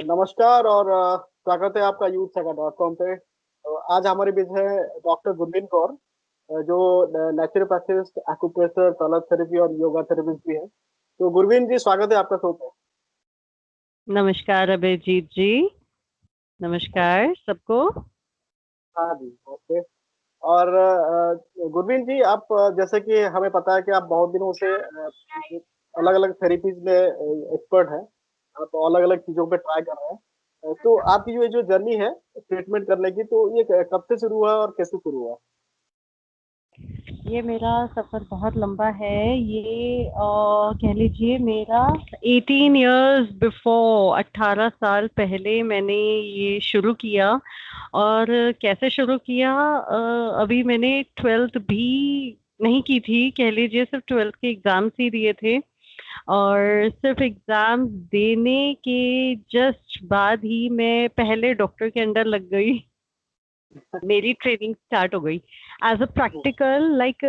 नमस्कार और स्वागत है आपका youthsaga.com पे। आज हमारे बीच है डॉक्टर गुरमीत कौर, जो नेचुरोपैथिस्ट, एक्यूप्रेशर, कलर थेरेपी और योगा थेरेपिस्ट भी है। तो गुरमीत जी, स्वागत है आपका शो पे। नमस्कार अभिजीत जी। नमस्कार सबको। हाँ जी, ओके। और गुरमीत जी, आप जैसे कि हमें पता है कि आप बहुत दिनों से अलग अलग थेरेपीज में एक्सपर्ट हैं। आप अलग अलग चीजों पे ट्राई कर रहे हैं। तो आपकी जो ये जो जर्नी है ट्रीटमेंट करने की, तो ये कब से शुरू हुआ और कैसे शुरू हुआ? ये मेरा सफ़र बहुत लंबा है। ये कह लीजिए मेरा 18 इयर्स बिफोर, 18 साल पहले मैंने ये शुरू किया। और कैसे शुरू किया, अभी मैंने 12th भी नहीं की थी, कह लीजिए सिर्फ 12th के एग्जाम्स ही दिए थे। और सिर्फ एग्जाम देने के जस्ट बाद ही मैं पहले डॉक्टर के अंडर लग गई। मेरी ट्रेनिंग स्टार्ट हो गई एज अ प्रैक्टिकल, लाइक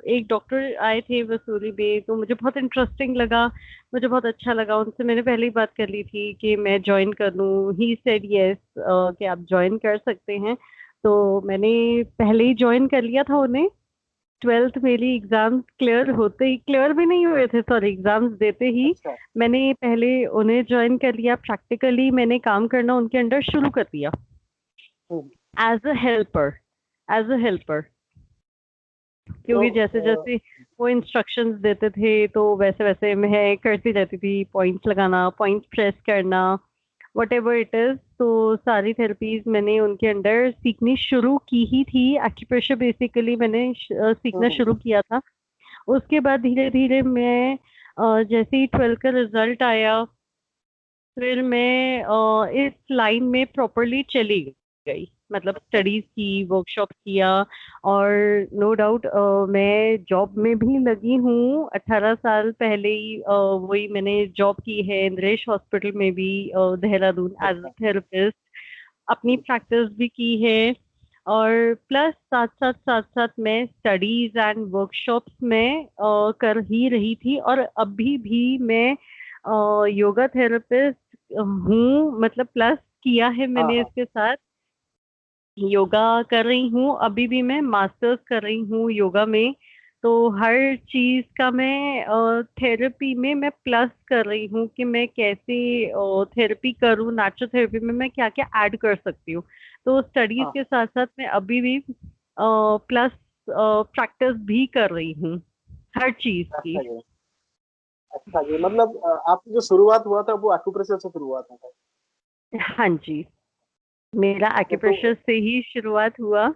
एक डॉक्टर आए थे वसूली बे, तो मुझे बहुत इंटरेस्टिंग लगा। मुझे बहुत अच्छा लगा। उनसे मैंने पहले ही बात कर ली थी कि मैं ज्वाइन कर लूँ। ही सेड यस कि आप ज्वाइन कर सकते हैं। तो मैंने पहले ही ज्वाइन कर लिया था उन्हें। 12th मेरी एग्जाम्स क्लियर होते ही, क्लियर भी नहीं हुए थे, सॉरी, एग्जाम्स देते ही अच्छा। मैंने पहले उन्हें ज्वाइन कर लिया। प्रैक्टिकली मैंने काम करना उनके अंडर शुरू कर दिया hmm. As a helper. As a helper, तो क्योंकि जैसे जैसे वो इंस्ट्रक्शंस देते थे तो वैसे वैसे मैं करती रहती थी। पॉइंट्स लगाना, पॉइंट्स प्रेस करना, वट एवर इट इज। तो सारी थेरेपीज मैंने उनके अंडर सीखनी शुरू की ही थी। एक्यूप्रेशर बेसिकली मैंने सीखना हम्म। शुरू किया था। उसके बाद धीरे धीरे मैं जैसे ही 12th का रिजल्ट आया, फिर मैं इस लाइन में प्रॉपरली चली गई। मतलब स्टडीज की, वर्कशॉप किया। और नो डाउट मैं जॉब में भी लगी हूँ। 18 साल पहले ही वही मैंने जॉब की है इंद्रेश हॉस्पिटल में भी, देहरादून, एज अ अच्छा। थेरेपिस्ट। अपनी प्रैक्टिस भी की है। और प्लस साथ साथ मैं स्टडीज एंड वर्कशॉप्स में कर ही रही थी। और अभी भी मैं योगा थेरेपिस्ट हूँ। मतलब प्लस किया है हाँ मैंने हाँ। इसके साथ। योगा कर रही हूँ, अभी भी मैं मास्टर्स कर रही हूँ योगा में। तो हर चीज का मैं थेरेपी में मैं प्लस कर रही हूँ कि मैं कैसे थेरेपी करूँ। नेचुरल थेरेपी में मैं क्या क्या ऐड कर सकती हूँ। तो स्टडीज हाँ। के साथ साथ मैं अभी भी प्लस प्रैक्टिस भी कर रही हूँ हर चीज की। अच्छा जी। अच्छा जी, मतलब आपकी जो शुरुआत हुआ था वो एक्यूप्रेशर से शुरू हुआ था? हाँ जी, मेरा ओके। तो एक्यूप्रेशर से ही शुरुआत हुआ।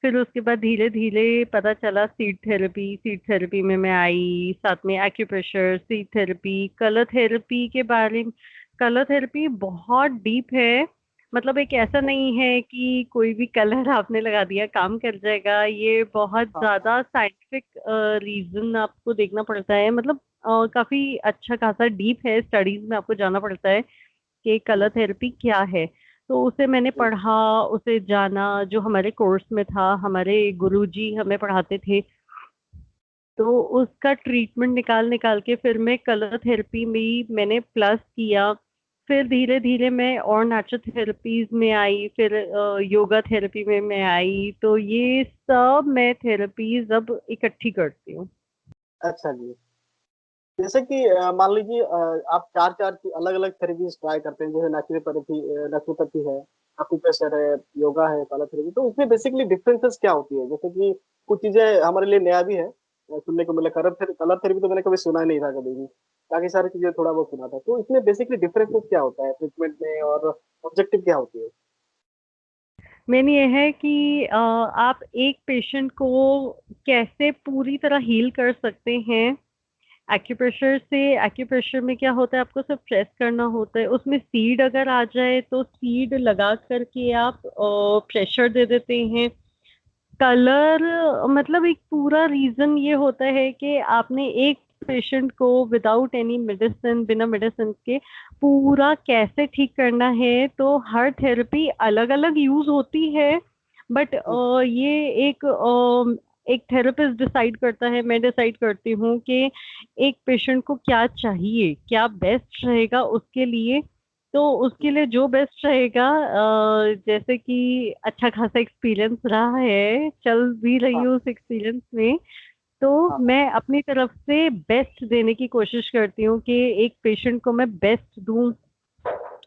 फिर उसके बाद धीरे धीरे पता चला सीड थेरेपी। सीड थेरेपी में मैं आई, साथ में acupressure, seed therapy, colour therapy के बारे में। कलर थेरेपी बहुत डीप है। मतलब एक ऐसा नहीं है कि कोई भी कलर आपने लगा दिया काम कर जाएगा। ये बहुत हाँ हाँ। ज्यादा साइंटिफिक रीजन आपको देखना पड़ता है। मतलब काफी अच्छा खासा डीप है। स्टडीज में आपको जाना पड़ता है कि कलर हम्म। थेरेपी क्या है। तो उसे मैंने जी। पढ़ा, उसे जाना। जो हमारे कोर्स में था, हमारे गुरुजी हमें पढ़ाते थे। तो उसका ट्रीटमेंट निकाल निकाल के फिर मैं कलर थेरेपी में ही मैंने प्लस किया। फिर धीरे धीरे मैं और नेचुरल थेरेपीज में आई। फिर योगा थेरेपी में मैं आई। तो ये सब मैं थेरेपीज अब इकट्ठी करती हूँ। अच्छा जी। जैसे कि मान लीजिए आप चार चार अलग अलग थेरेपीज ट्राई करते हैं, जैसे नेचुरोपैथी, नेचुरोपैथी है, एक्यूप्रेशर है, योगा है, कलर थेरेपी। तो इसमें बेसिकली डिफरेंसेस क्या होती है? जैसे कि कुछ चीजें हमारे लिए नया भी है, सुनने को मिला। कलर थेरेपी तो मैंने कभी सुना ही नहीं था कभी भी। बाकी सारी चीजें थोड़ा बहुत सुना था। तो इसमें बेसिकली डिफरेंसेस क्या होता है ट्रीटमेंट में, और ऑब्जेक्टिव क्या होती है? मेन ये है कि आप एक पेशेंट को कैसे पूरी तरह हील कर सकते हैं। एक्यूप्रेशर से, एक्यूप्रेशर में क्या होता है, आपको सिर्फ प्रेस करना होता है। उसमें सीड अगर आ जाए तो सीड लगा करके आप प्रेशर दे देते हैं। कलर मतलब एक पूरा रीजन ये होता है कि आपने एक पेशेंट को विदाउट एनी मेडिसिन, बिना मेडिसिन के पूरा कैसे ठीक करना है। तो हर थेरेपी अलग अलग यूज होती है। बट हम्म। ये एक थेरेपिस्ट डिसाइड करता है, मैं डिसाइड करती हूँ कि एक पेशेंट को क्या चाहिए, क्या बेस्ट रहेगा उसके लिए। तो उसके लिए जो बेस्ट रहेगा, जैसे कि अच्छा खासा एक्सपीरियंस रहा है, चल भी रही हाँ, हूँ उस एक्सपीरियंस में, तो हाँ, हाँ। मैं अपनी तरफ से बेस्ट देने की कोशिश करती हूँ कि एक पेशेंट को मैं बेस्ट दूं,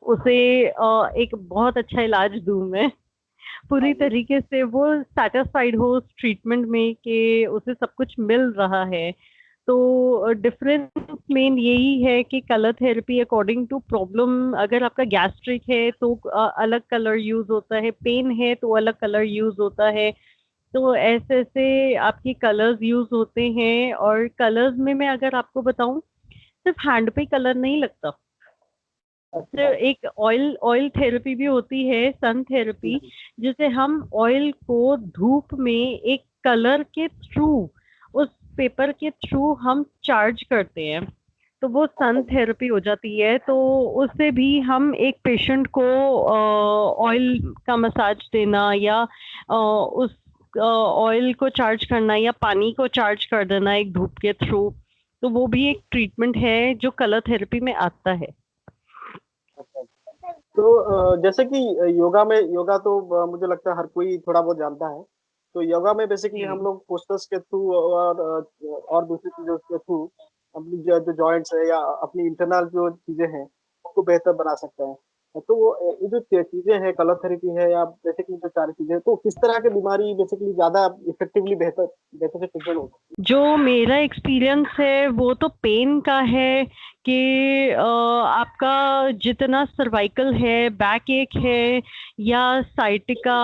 उसे एक बहुत अच्छा इलाज दूं मैं, हाँ पूरी जी। तरीके से वो सेटिस्फाइड हो उस ट्रीटमेंट में कि उसे सब कुछ मिल रहा है। तो डिफरेंस मेन यही है कि colour therapy according to problem, अगर आपका गैस्ट्रिक है तो अलग कलर यूज होता है, पेन है तो अलग कलर यूज होता है। तो ऐसे ऐसे आपके कलर्स यूज होते हैं, और कलर्स में मैं अगर आपको बताऊं, सिर्फ हैंड पे कलर नहीं लगता। तो अच्छा। एक ऑयल ऑयल थेरेपी भी होती है, सन थेरेपी, हम्म, जिसे हम ऑयल को धूप में एक कलर के थ्रू, उस पेपर के थ्रू हम चार्ज करते हैं, तो वो अच्छा सन जी। थेरेपी हो जाती है। तो उससे भी हम एक पेशेंट को ऑयल का मसाज देना, या उस ऑयल को चार्ज करना, या पानी को चार्ज कर देना एक धूप के थ्रू, तो वो भी एक ट्रीटमेंट है जो कलर थेरेपी में आता है। अच्छा। तो जैसे कि योगा तो मुझे लगता है हर कोई थोड़ा बहुत जानता है। तो योगा में बेसिकली हम जी लोग पोस्टर्स के थ्रू और दूसरी चीजों के थ्रू अपनी जो जॉइंट्स है या अपनी इंटरनल जो चीजें हैं उसको बेहतर बना सकते हैं। तो ये जो चीजें हैं, कलर थेरेपी है या बेसिकली जो सारी चीजें हैं, तो किस तरह की बीमारी बेसिकली ज्यादा इफेक्टिवली बेहतर बेहतर से ट्रीटमेंट हो सकती जो मेरा एक्सपीरियंस है वो तो पेन का है, कि आपका जितना सर्वाइकल है, बैक एक है, या साइटिका,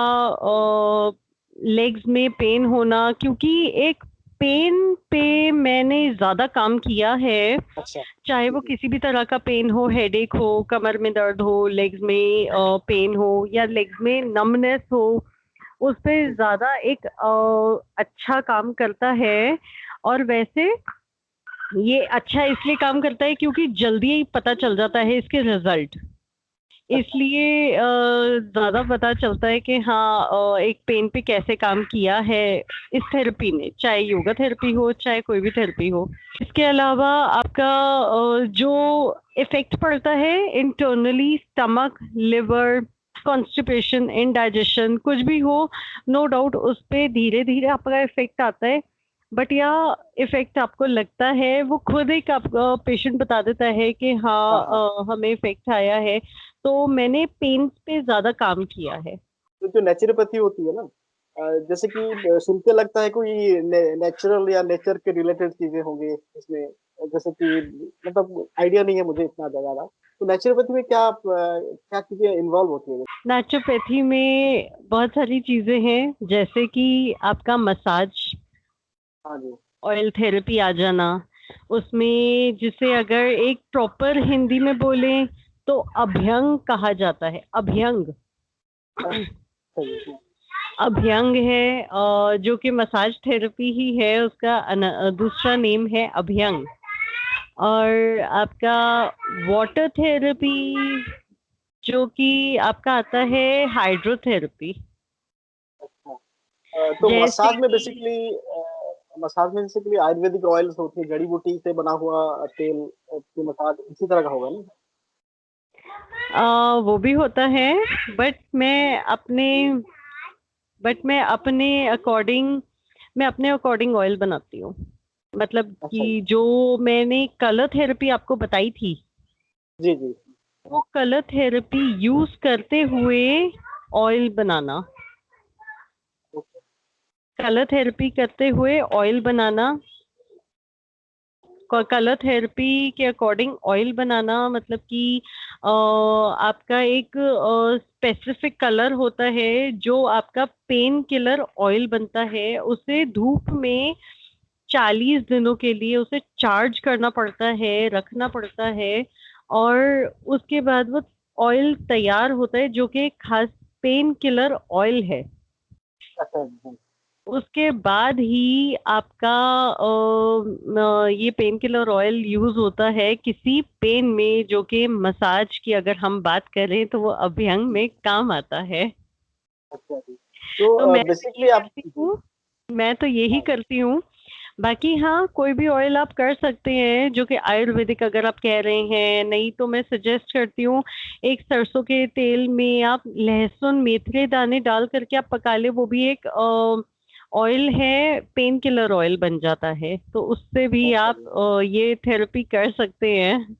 लेग्स में पेन होना, क्योंकि एक पेन पे मैंने ज़्यादा काम किया है। है? अच्छा। चाहे वो जी, किसी भी तरह का पेन हो, हेडेक हो, कमर में दर्द हो, लेग्स में पेन हो, या लेग्स में नमनेस हो, उस पे जी। ज़्यादा एक अच्छा काम करता है। और वैसे ये अच्छा इसलिए काम करता है क्योंकि जल्दी ही पता चल जाता है इसके रिजल्ट, अच्छा। इसलिए ज़्यादा पता चलता है कि हाँ, एक पेन पे कैसे काम किया है इस थेरेपी ने, चाहे योगा थेरेपी हो, चाहे कोई भी थेरेपी हो। इसके अलावा आपका जो इफेक्ट पड़ता है internally, stomach, liver, constipation, indigestion, कुछ भी हो, नो डाउट उस पे धीरे धीरे आपका इफेक्ट आता है। बट या इफेक्ट आपको लगता है, वो खुद एक आपका पेशेंट बता देता है कि हाँ, हाँ, हाँ। हमें इफेक्ट आया है। तो मैंने पेन पे ज्यादा काम किया है। तो जो नेचुरोपैथी होती है ना, जैसे कि सुन के लगता है कोई नेचुरल या नेचर के रिलेटेड चीजें होंगी इसमें। जैसे कि मतलब आइडिया नहीं है मुझे इतना ज्यादा। तो नेचुरोपैथी में क्या चीजें इन्वॉल्व होती है? नेचुरोपैथी में बहुत सारी चीजें हैं, जैसे कि आपका मसाज, हाँ जी। ऑयल थेरेपी आ जाना उसमें, जिसे अगर एक प्रॉपर हिंदी में बोले तो अभ्यंग कहा जाता है, अभ्यंग। अच्छा जी। अभ्यंग है, जो कि मसाज थेरेपी ही है, उसका दूसरा नेम है अभ्यंग। और आपका वाटर थेरेपी, जो कि आपका आता है हाइड्रोथेरेपी। अच्छा। तो जैसे कि मसाज में बेसिकली आयुर्वेदिक ऑयल्स होती है, जड़ी बूटी से बना हुआ तेल की मसाज इसी तरह का होगा ना? वो भी होता है, बट मैं अपने अकॉर्डिंग मैं अपने अकॉर्डिंग ऑयल बनाती हूँ। मतलब अच्छा जी। कि जो मैंने कलर थेरेपी आपको बताई थी, जी, जी। वो कलर थेरेपी यूज करते हुए ऑयल बनाना, ओके। कलर थेरेपी करते हुए ऑयल बनाना, कलर थेरेपी के अकॉर्डिंग ऑयल बनाना, मतलब कि आपका एक स्पेसिफिक कलर होता है जो आपका पेन किलर ऑयल बनता है, उसे धूप में 40 दिनों के लिए उसे चार्ज करना पड़ता है, रखना पड़ता है, और उसके बाद वो ऑयल तैयार होता है जो कि एक खास पेन किलर ऑयल है। अच्छा जी। उसके बाद ही आपका ये पेन किलर ऑयल यूज होता है किसी पेन में, जो कि मसाज की अगर हम बात करें तो वो अभ्यंग में काम आता है। अच्छा जी। तो तो बेसिकली आप। जी। मैं तो यही हाँ। करती हूँ। बाकी हाँ, कोई भी ऑयल आप कर सकते हैं जो कि आयुर्वेदिक अगर आप कह रहे हैं, नहीं तो मैं सजेस्ट करती हूँ एक सरसों के तेल में आप लहसुन मेथी दाने डाल करके आप पका ले, वो भी एक ऑयल है, पेन किलर ऑयल बन जाता है, तो उससे भी अच्छा आप जी। ये थेरेपी कर सकते हैं।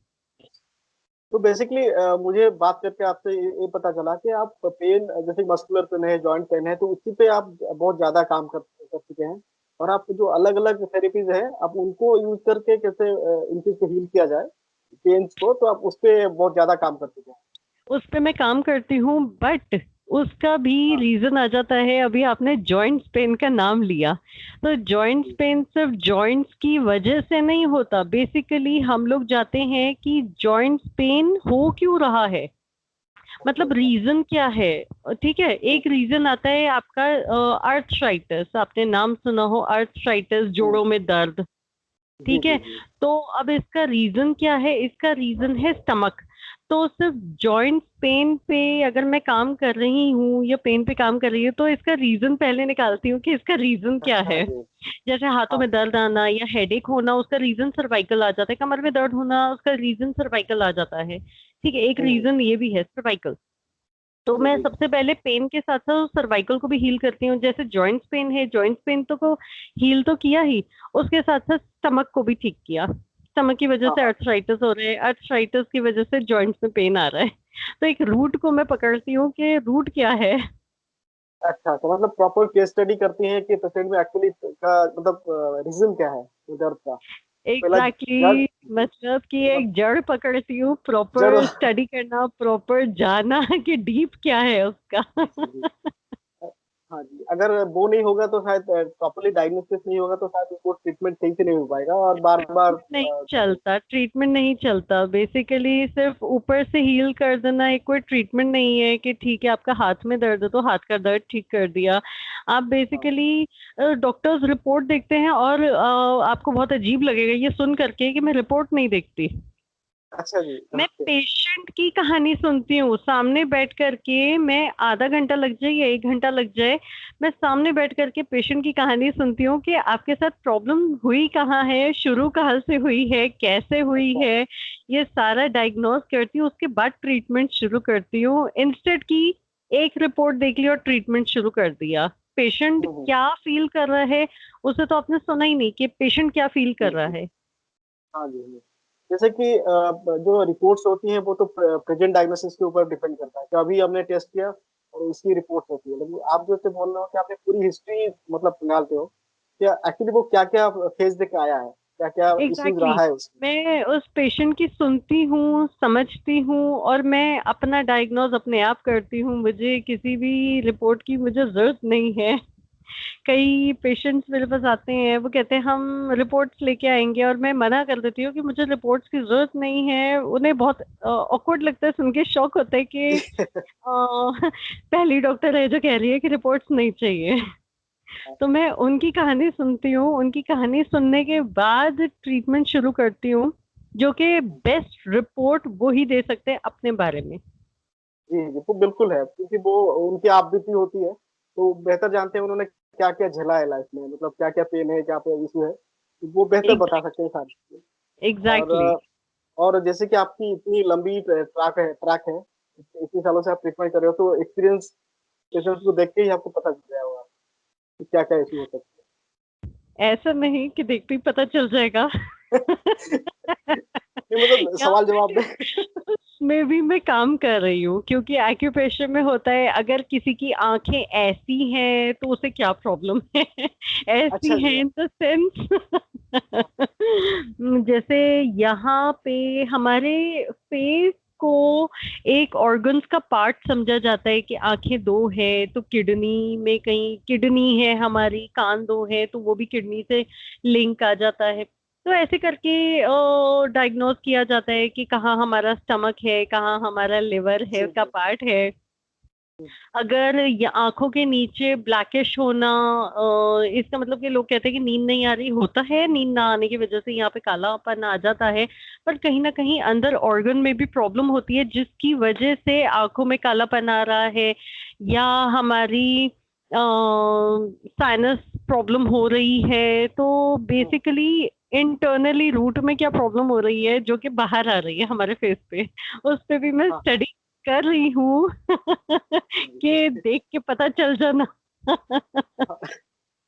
तो बेसिकली मुझे बात करके आपसे ये पता चला कि आप पेन, जैसे मस्कुलर पेन है, जॉइंट पेन है, तो उसी पे आप बहुत ज्यादा काम कर चुके हैं। और आप जो अलग अलग थेरेपीज है, आप उनको यूज करके कैसे इन चीज को हील किया जाए, पेन्स को, तो आप उस पे बहुत ज्यादा काम कर चुके हैं। उस पे मैं काम करती हूँ, बट उसका भी हाँ रीजन आ जाता है। अभी आपने जॉइंट्स पेन का नाम लिया, तो जॉइंट्स जी। पेन सिर्फ जॉइंट्स की वजह से नहीं होता। बेसिकली हम लोग जाते हैं कि जॉइंट्स पेन हो क्यों रहा है, अच्छा मतलब अच्छा। रीजन क्या है। ठीक है, हम्म एक रीजन आता है आपका आर्थराइटिस, आपने नाम सुना हो, आर्थराइटिस, हम्म, जोड़ों में दर्द। जी ठीक है, जी जी। तो अब इसका रीजन क्या है, इसका रीजन है स्टमक। तो सिर्फ जॉइंट पेन पे अगर मैं काम कर रही हूँ या पेन पे काम कर रही हूँ, तो इसका रीजन पहले निकालती हूँ कि इसका रीजन क्या अच्छा है। जी। जैसे हाथों हाँ में दर्द आना या हेडेक होना, उसका रीजन सर्वाइकल आ जाता है। कमर में दर्द होना, उसका रीजन सर्वाइकल आ जाता है। ठीक है, एक हम्म, रीजन ये भी है सर्वाइकल। तो जी मैं जी। सबसे पहले पेन के साथ साथ सर्वाइकल को भी हील करती हूँ। जैसे जॉइंट्स पेन है, जॉइंट्स पेन तो को हील तो किया ही, उसके साथ साथ स्टमक को भी ठीक किया। स्टमक की वजह हाँ से हाँ। अर्थराइटिस हो रहा है, अर्थराइटिस की वजह से जॉइंट्स में पेन आ रहा है। तो एक रूट को मैं पकड़ती हूँ कि रूट क्या है। अच्छा, तो मतलब प्रॉपर केस स्टडी करती हैं कि पेशेंट में एक्चुअली का मतलब रीजन क्या है दर्द का। पहला एग्जैक्टली जड़, exactly, मतलब कि मतलब एक जड़ पकड़ती हूँ, जड़। प्रॉपर स्टडी करना, प्रॉपर जाना कि डीप क्या है उसका। जी जी। हाँ जी, अगर वो नहीं होगा तो शायद प्रॉपरली डायग्नोसिस नहीं होगा तो शायद उसको ट्रीटमेंट सही से नहीं हो पाएगा और बार बार ट्रीटमेंट नहीं चलता, ट्रीटमेंट नहीं चलता। बेसिकली सिर्फ ऊपर से हील कर देना एक कोई ट्रीटमेंट नहीं है कि ठीक है आपका हाथ में दर्द है तो हाथ का दर्द ठीक कर दिया। आप हाँ। बेसिकली डॉक्टर्स रिपोर्ट देखते हैं, और आपको बहुत अजीब लगेगा ये सुन करके कि मैं रिपोर्ट नहीं देखती। अच्छा जी, मैं ओके। पेशेंट की कहानी सुनती हूँ सामने बैठ करके। मैं आधा घंटा लग जाए या एक घंटा लग जाए, मैं सामने बैठ करके पेशेंट की कहानी सुनती हूँ कि आपके साथ प्रॉब्लम हुई कहाँ है, शुरू कहाँ से हुई है, कैसे हुई अच्छा। है। ये सारा डायग्नोस करती हूँ, उसके बाद ट्रीटमेंट शुरू करती हूँ, इंस्टेड की एक रिपोर्ट देख ली और ट्रीटमेंट शुरू कर दिया। पेशेंट हम्म, क्या फील कर रहा है, उसे तो आपने सुना ही नहीं कि पेशेंट क्या फील कर जी रहा जी। है। हाँ जी जी। जैसे कि जो रिपोर्ट्स होती हैं वो तो प्रेजेंट डायग्नोसिस के ऊपर डिपेंड करता है कि अभी हमने टेस्ट किया और उसकी रिपोर्ट होती है, लेकिन आप जैसे बोल रहे हो कि आपने पूरी हिस्ट्री मतलब निकालते हो कि एक्चुअली वो क्या क्या फेज देके आया है, क्या क्या इश्यूज एग्जैक्टली रहा है उसमें। मैं उस पेशेंट की सुनती हूँ, समझती हूँ, और मैं अपना डायग्नोज अपने आप करती हूँ। मुझे किसी भी रिपोर्ट की मुझे जरूरत नहीं है। कई पेशेंट्स मेरे पास आते हैं, वो कहते हैं हम रिपोर्ट्स लेके आएंगे, और मैं मना कर देती हूँ कि मुझे रिपोर्ट्स की जरूरत नहीं है। उन्हें बहुत ऑकवर्ड लगता है, सुन के शौक होता है कि पहली डॉक्टर है जो कह रही है कि रिपोर्ट्स नहीं चाहिए। तो मैं उनकी कहानी सुनती हूँ, उनकी कहानी सुनने के बाद ट्रीटमेंट शुरू करती हूँ, जो कि बेस्ट रिपोर्ट वो ही दे सकते हैं अपने बारे में। जी जी, वो बिल्कुल है, क्योंकि वो उनकी आप बीती होती है तो बेहतर जानते हैं उन्होंने क्या क्या झेला है लाइफ में, मतलब क्या क्या पेन है, क्या क्या इशू है, तो वो बेहतर बता सकते हैं सारी चीजें। और एग्जैक्टली। और जैसे कि आपकी इतनी लंबी ट्रैक है, इतने सालों से आप ट्रीटमेंट कर रहे हो, तो एक्सपीरियंस पेशेंट्स को देख के ही आपको पता चल गया होगा कि क्या क्या इशू हो सकते ऐसा नहीं कि देखते ही पता चल जाएगा। हैं। नहीं मतलब यहाँ सवाल जवाब पे में। उसमें भी मैं काम कर रही हूँ, क्योंकि एक्यूप्रेशर में होता है अगर किसी की आंखें ऐसी हैं तो उसे क्या प्रॉब्लम है। अच्छा ऐसी हैं जी। इन द सेंस जैसे यहाँ पे हमारे फेस को एक ऑर्गन्स का पार्ट समझा जाता है कि आंखें दो है तो किडनी में, कहीं किडनी है हमारी, कान दो है तो वो भी किडनी से लिंक आ जाता है। तो ऐसे करके डायग्नोज किया जाता है कि कहाँ हमारा स्टमक है, कहाँ हमारा लिवर है, जी का जी। पार्ट है। अगर ये आंखों के नीचे ब्लैकिश होना, इसका मतलब कि लोग कहते हैं कि नींद नहीं आ रही, होता है नींद ना आने की वजह से यहाँ पे कालापन आ जाता है। पर कहीं ना कहीं अंदर ऑर्गन में भी प्रॉब्लम होती है जिसकी वजह से आंखों में कालापन आ रहा है। या हमारी साइनस प्रॉब्लम हो रही है, तो हम्म, बेसिकली इंटरनली रूट में क्या प्रॉब्लम हो रही है जो कि बाहर आ रही है हमारे फेस पे, उस पे भी मैं हाँ हाँ। स्टडी कर रही हूँ कि हम्म, देख के पता चल जाना। हाँ,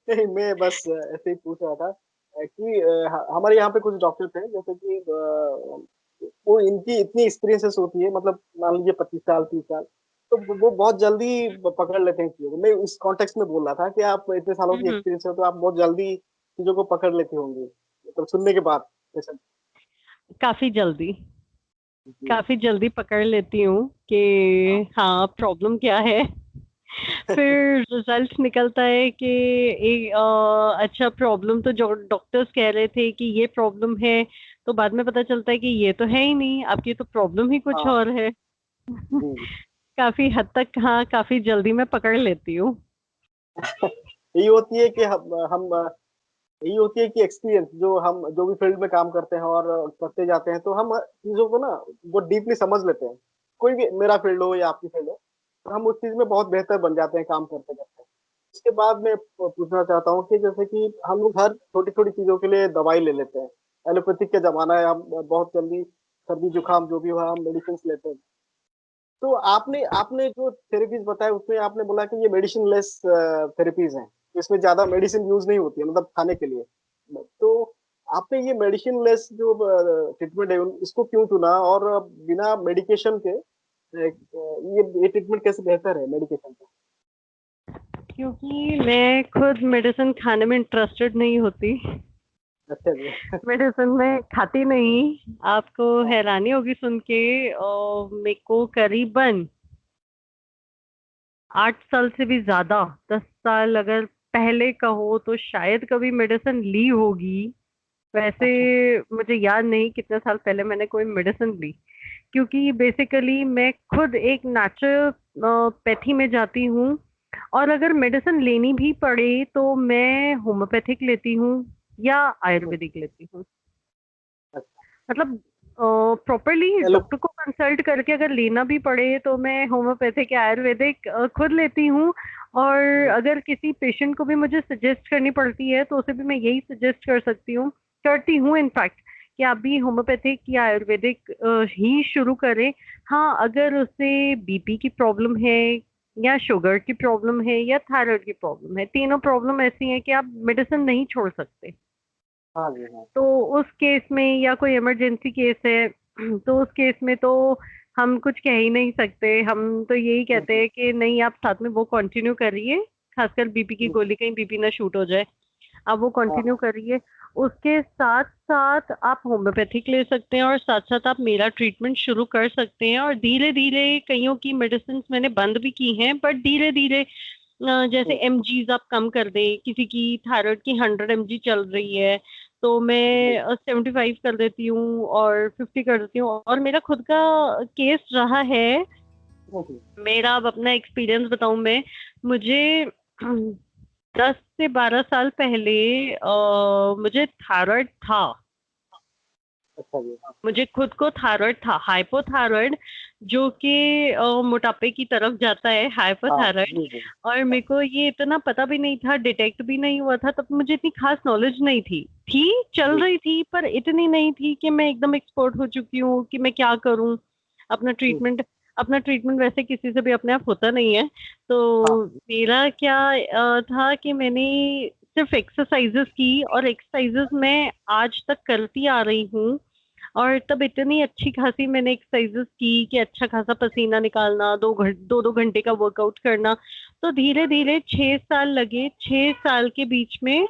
नहीं मैं बस ऐसे ही पूछ रहा था कि हमारे यहाँ पे कुछ डॉक्टर थे जैसे कि वो इनकी इतनी एक्सपीरियंसेस होती है, मतलब मान लीजिए 25 साल 30 साल, तो वो बहुत जल्दी पकड़ लेते हैं चीजों को। मैं इस कॉन्टेक्स्ट में बोल रहा था कि आप इतने सालों की हम्म, एक्सपीरियंस है तो आप बहुत जल्दी चीजों को पकड़ लेते होंगे, मतलब सुनने के बाद जैसे। काफी जल्दी, जी। काफी जल्दी पकड़ लेती हूँ कि हाँ हाँ प्रॉब्लम क्या है। फिर रिजल्ट निकलता है कि एक अच्छा प्रॉब्लम तो जो डॉक्टर्स कह रहे थे कि ये प्रॉब्लम है, तो बाद में पता चलता है कि ये तो है ही नहीं, आपकी तो प्रॉब्लम ही कुछ हाँ। और है। जी जी। काफी हद तक हाँ, काफी जल्दी मैं पकड़ लेती हूँ। यही होती है कि हम यही होती है कि एक्सपीरियंस जो हम जो भी फील्ड में काम करते हैं और करते जाते हैं तो हम चीजों को ना वो डीपली समझ लेते हैं। कोई भी, मेरा फील्ड हो या आपकी फील्ड हो, तो हम उस चीज में बहुत बेहतर बन जाते हैं काम करते करते। इसके बाद मैं पूछना चाहता हूँ कि जैसे कि हम लोग हर छोटी छोटी चीजों के लिए दवाई ले लेते हैं। एलोपैथिक का जमाना है, हम बहुत जल्दी सर्दी जुकाम जो भी हुआ हम मेडिसिन लेते हैं। तो आपने आपने जो थेरेपीज बताया उसमें आपने बोला कि ये मेडिसिन लेस थेरेपीज हैं, इसमें ज्यादा मेडिसिन यूज नहीं होती है, मतलब खाने के लिए। तो आपने ये मेडिसिन लेस जो ट्रीटमेंट है इसको क्यों चुना, और बिना मेडिकेशन के ये ट्रीटमेंट कैसे बेहतर है मेडिकेशन से? क्योंकि मैं खुद मेडिसिन खाने में इंटरेस्टेड नहीं होती। अच्छा जी। मेडिसिन में खाती नहीं। आपको हाँ हैरानी होगी सुन के, और मेरे को करीबन 8 साल से भी ज्यादा, 10 साल अगर पहले कहो तो शायद कभी मेडिसिन ली होगी। वैसे मुझे याद नहीं कितने साल पहले मैंने कोई मेडिसिन ली, क्योंकि बेसिकली मैं खुद एक पैथी में जाती हूँ। और अगर मेडिसिन लेनी भी पड़े तो मैं होम्योपैथिक लेती हूँ या आयुर्वेदिक लेती हूँ। अच्छा। मतलब प्रॉपरली एलो डॉक्टर को कंसल्ट करके अगर लेना भी पड़े तो मैं होम्योपैथिक या आयुर्वेदिक खुद लेती हूँ। और अगर किसी पेशेंट को भी मुझे सजेस्ट करनी पड़ती है तो उसे भी मैं यही सजेस्ट कर सकती हूँ, करती हूँ इनफैक्ट, कि आप भी होम्योपैथिक या आयुर्वेदिक ही शुरू करें। हाँ, अगर उसे बीपी की प्रॉब्लम है या शुगर की प्रॉब्लम है या थायराइड की प्रॉब्लम है, तीनों प्रॉब्लम ऐसी हैं कि आप मेडिसिन नहीं छोड़ सकते। हाँ जी हाँ। तो उस केस में, या कोई इमरजेंसी केस है, तो उस केस में तो हम कुछ कह ही नहीं सकते। हम तो यही कहते हम्म, हैं कि नहीं, आप साथ में वो कंटिन्यू करिए। खासकर बीपी की हम्म, गोली, कहीं बीपी ना शूट हो जाए, आप वो हाँ कंटिन्यू हाँ। करिए। उसके साथ साथ आप होम्योपैथिक ले सकते हैं और साथ साथ आप मेरा ट्रीटमेंट शुरू कर सकते हैं। और धीरे धीरे कईयों की मेडिसिन मैंने बंद भी की हैं, बट धीरे धीरे जैसे हम्म, एमजीज आप कम कर दें, किसी की थायराइड की 100 mg चल रही है तो जी। मैं 75 कर देती हूँ और 50 कर देती हूँ। और मेरा खुद का केस रहा है। हम्म, मेरा अब अपना एक्सपीरियंस बताऊं मैं, मुझे 10 से 12 साल पहले मुझे थायराइड था। अच्छा जी हाँ। मुझे खुद को थायराइड था, हाइपोथायराइड, जो कि मोटापे की तरफ जाता है, हाँ हाइपोथायराइड। जी जी। और मेरे को ये इतना पता भी नहीं था, डिटेक्ट भी नहीं हुआ था, तब मुझे इतनी खास नॉलेज नहीं थी चल जी। रही थी पर इतनी नहीं थी कि मैं एकदम एक्सपर्ट हो चुकी हूँ कि मैं क्या करूँ। अपना हम्म, ट्रीटमेंट अपना ट्रीटमेंट वैसे किसी से भी अपने आप होता नहीं है। हाँ तो मेरा क्या था कि मैंने सिर्फ एक्सरसाइजेस की, और एक्सरसाइजेस मैं आज तक करती आ रही हूँ। और तब इतनी अच्छी खासी मैंने एक्सरसाइजेस की कि अच्छा खासा पसीना निकालना, 2-2 घंटे का वर्कआउट करना। तो धीरे धीरे 6 साल लगे, 6 साल के बीच में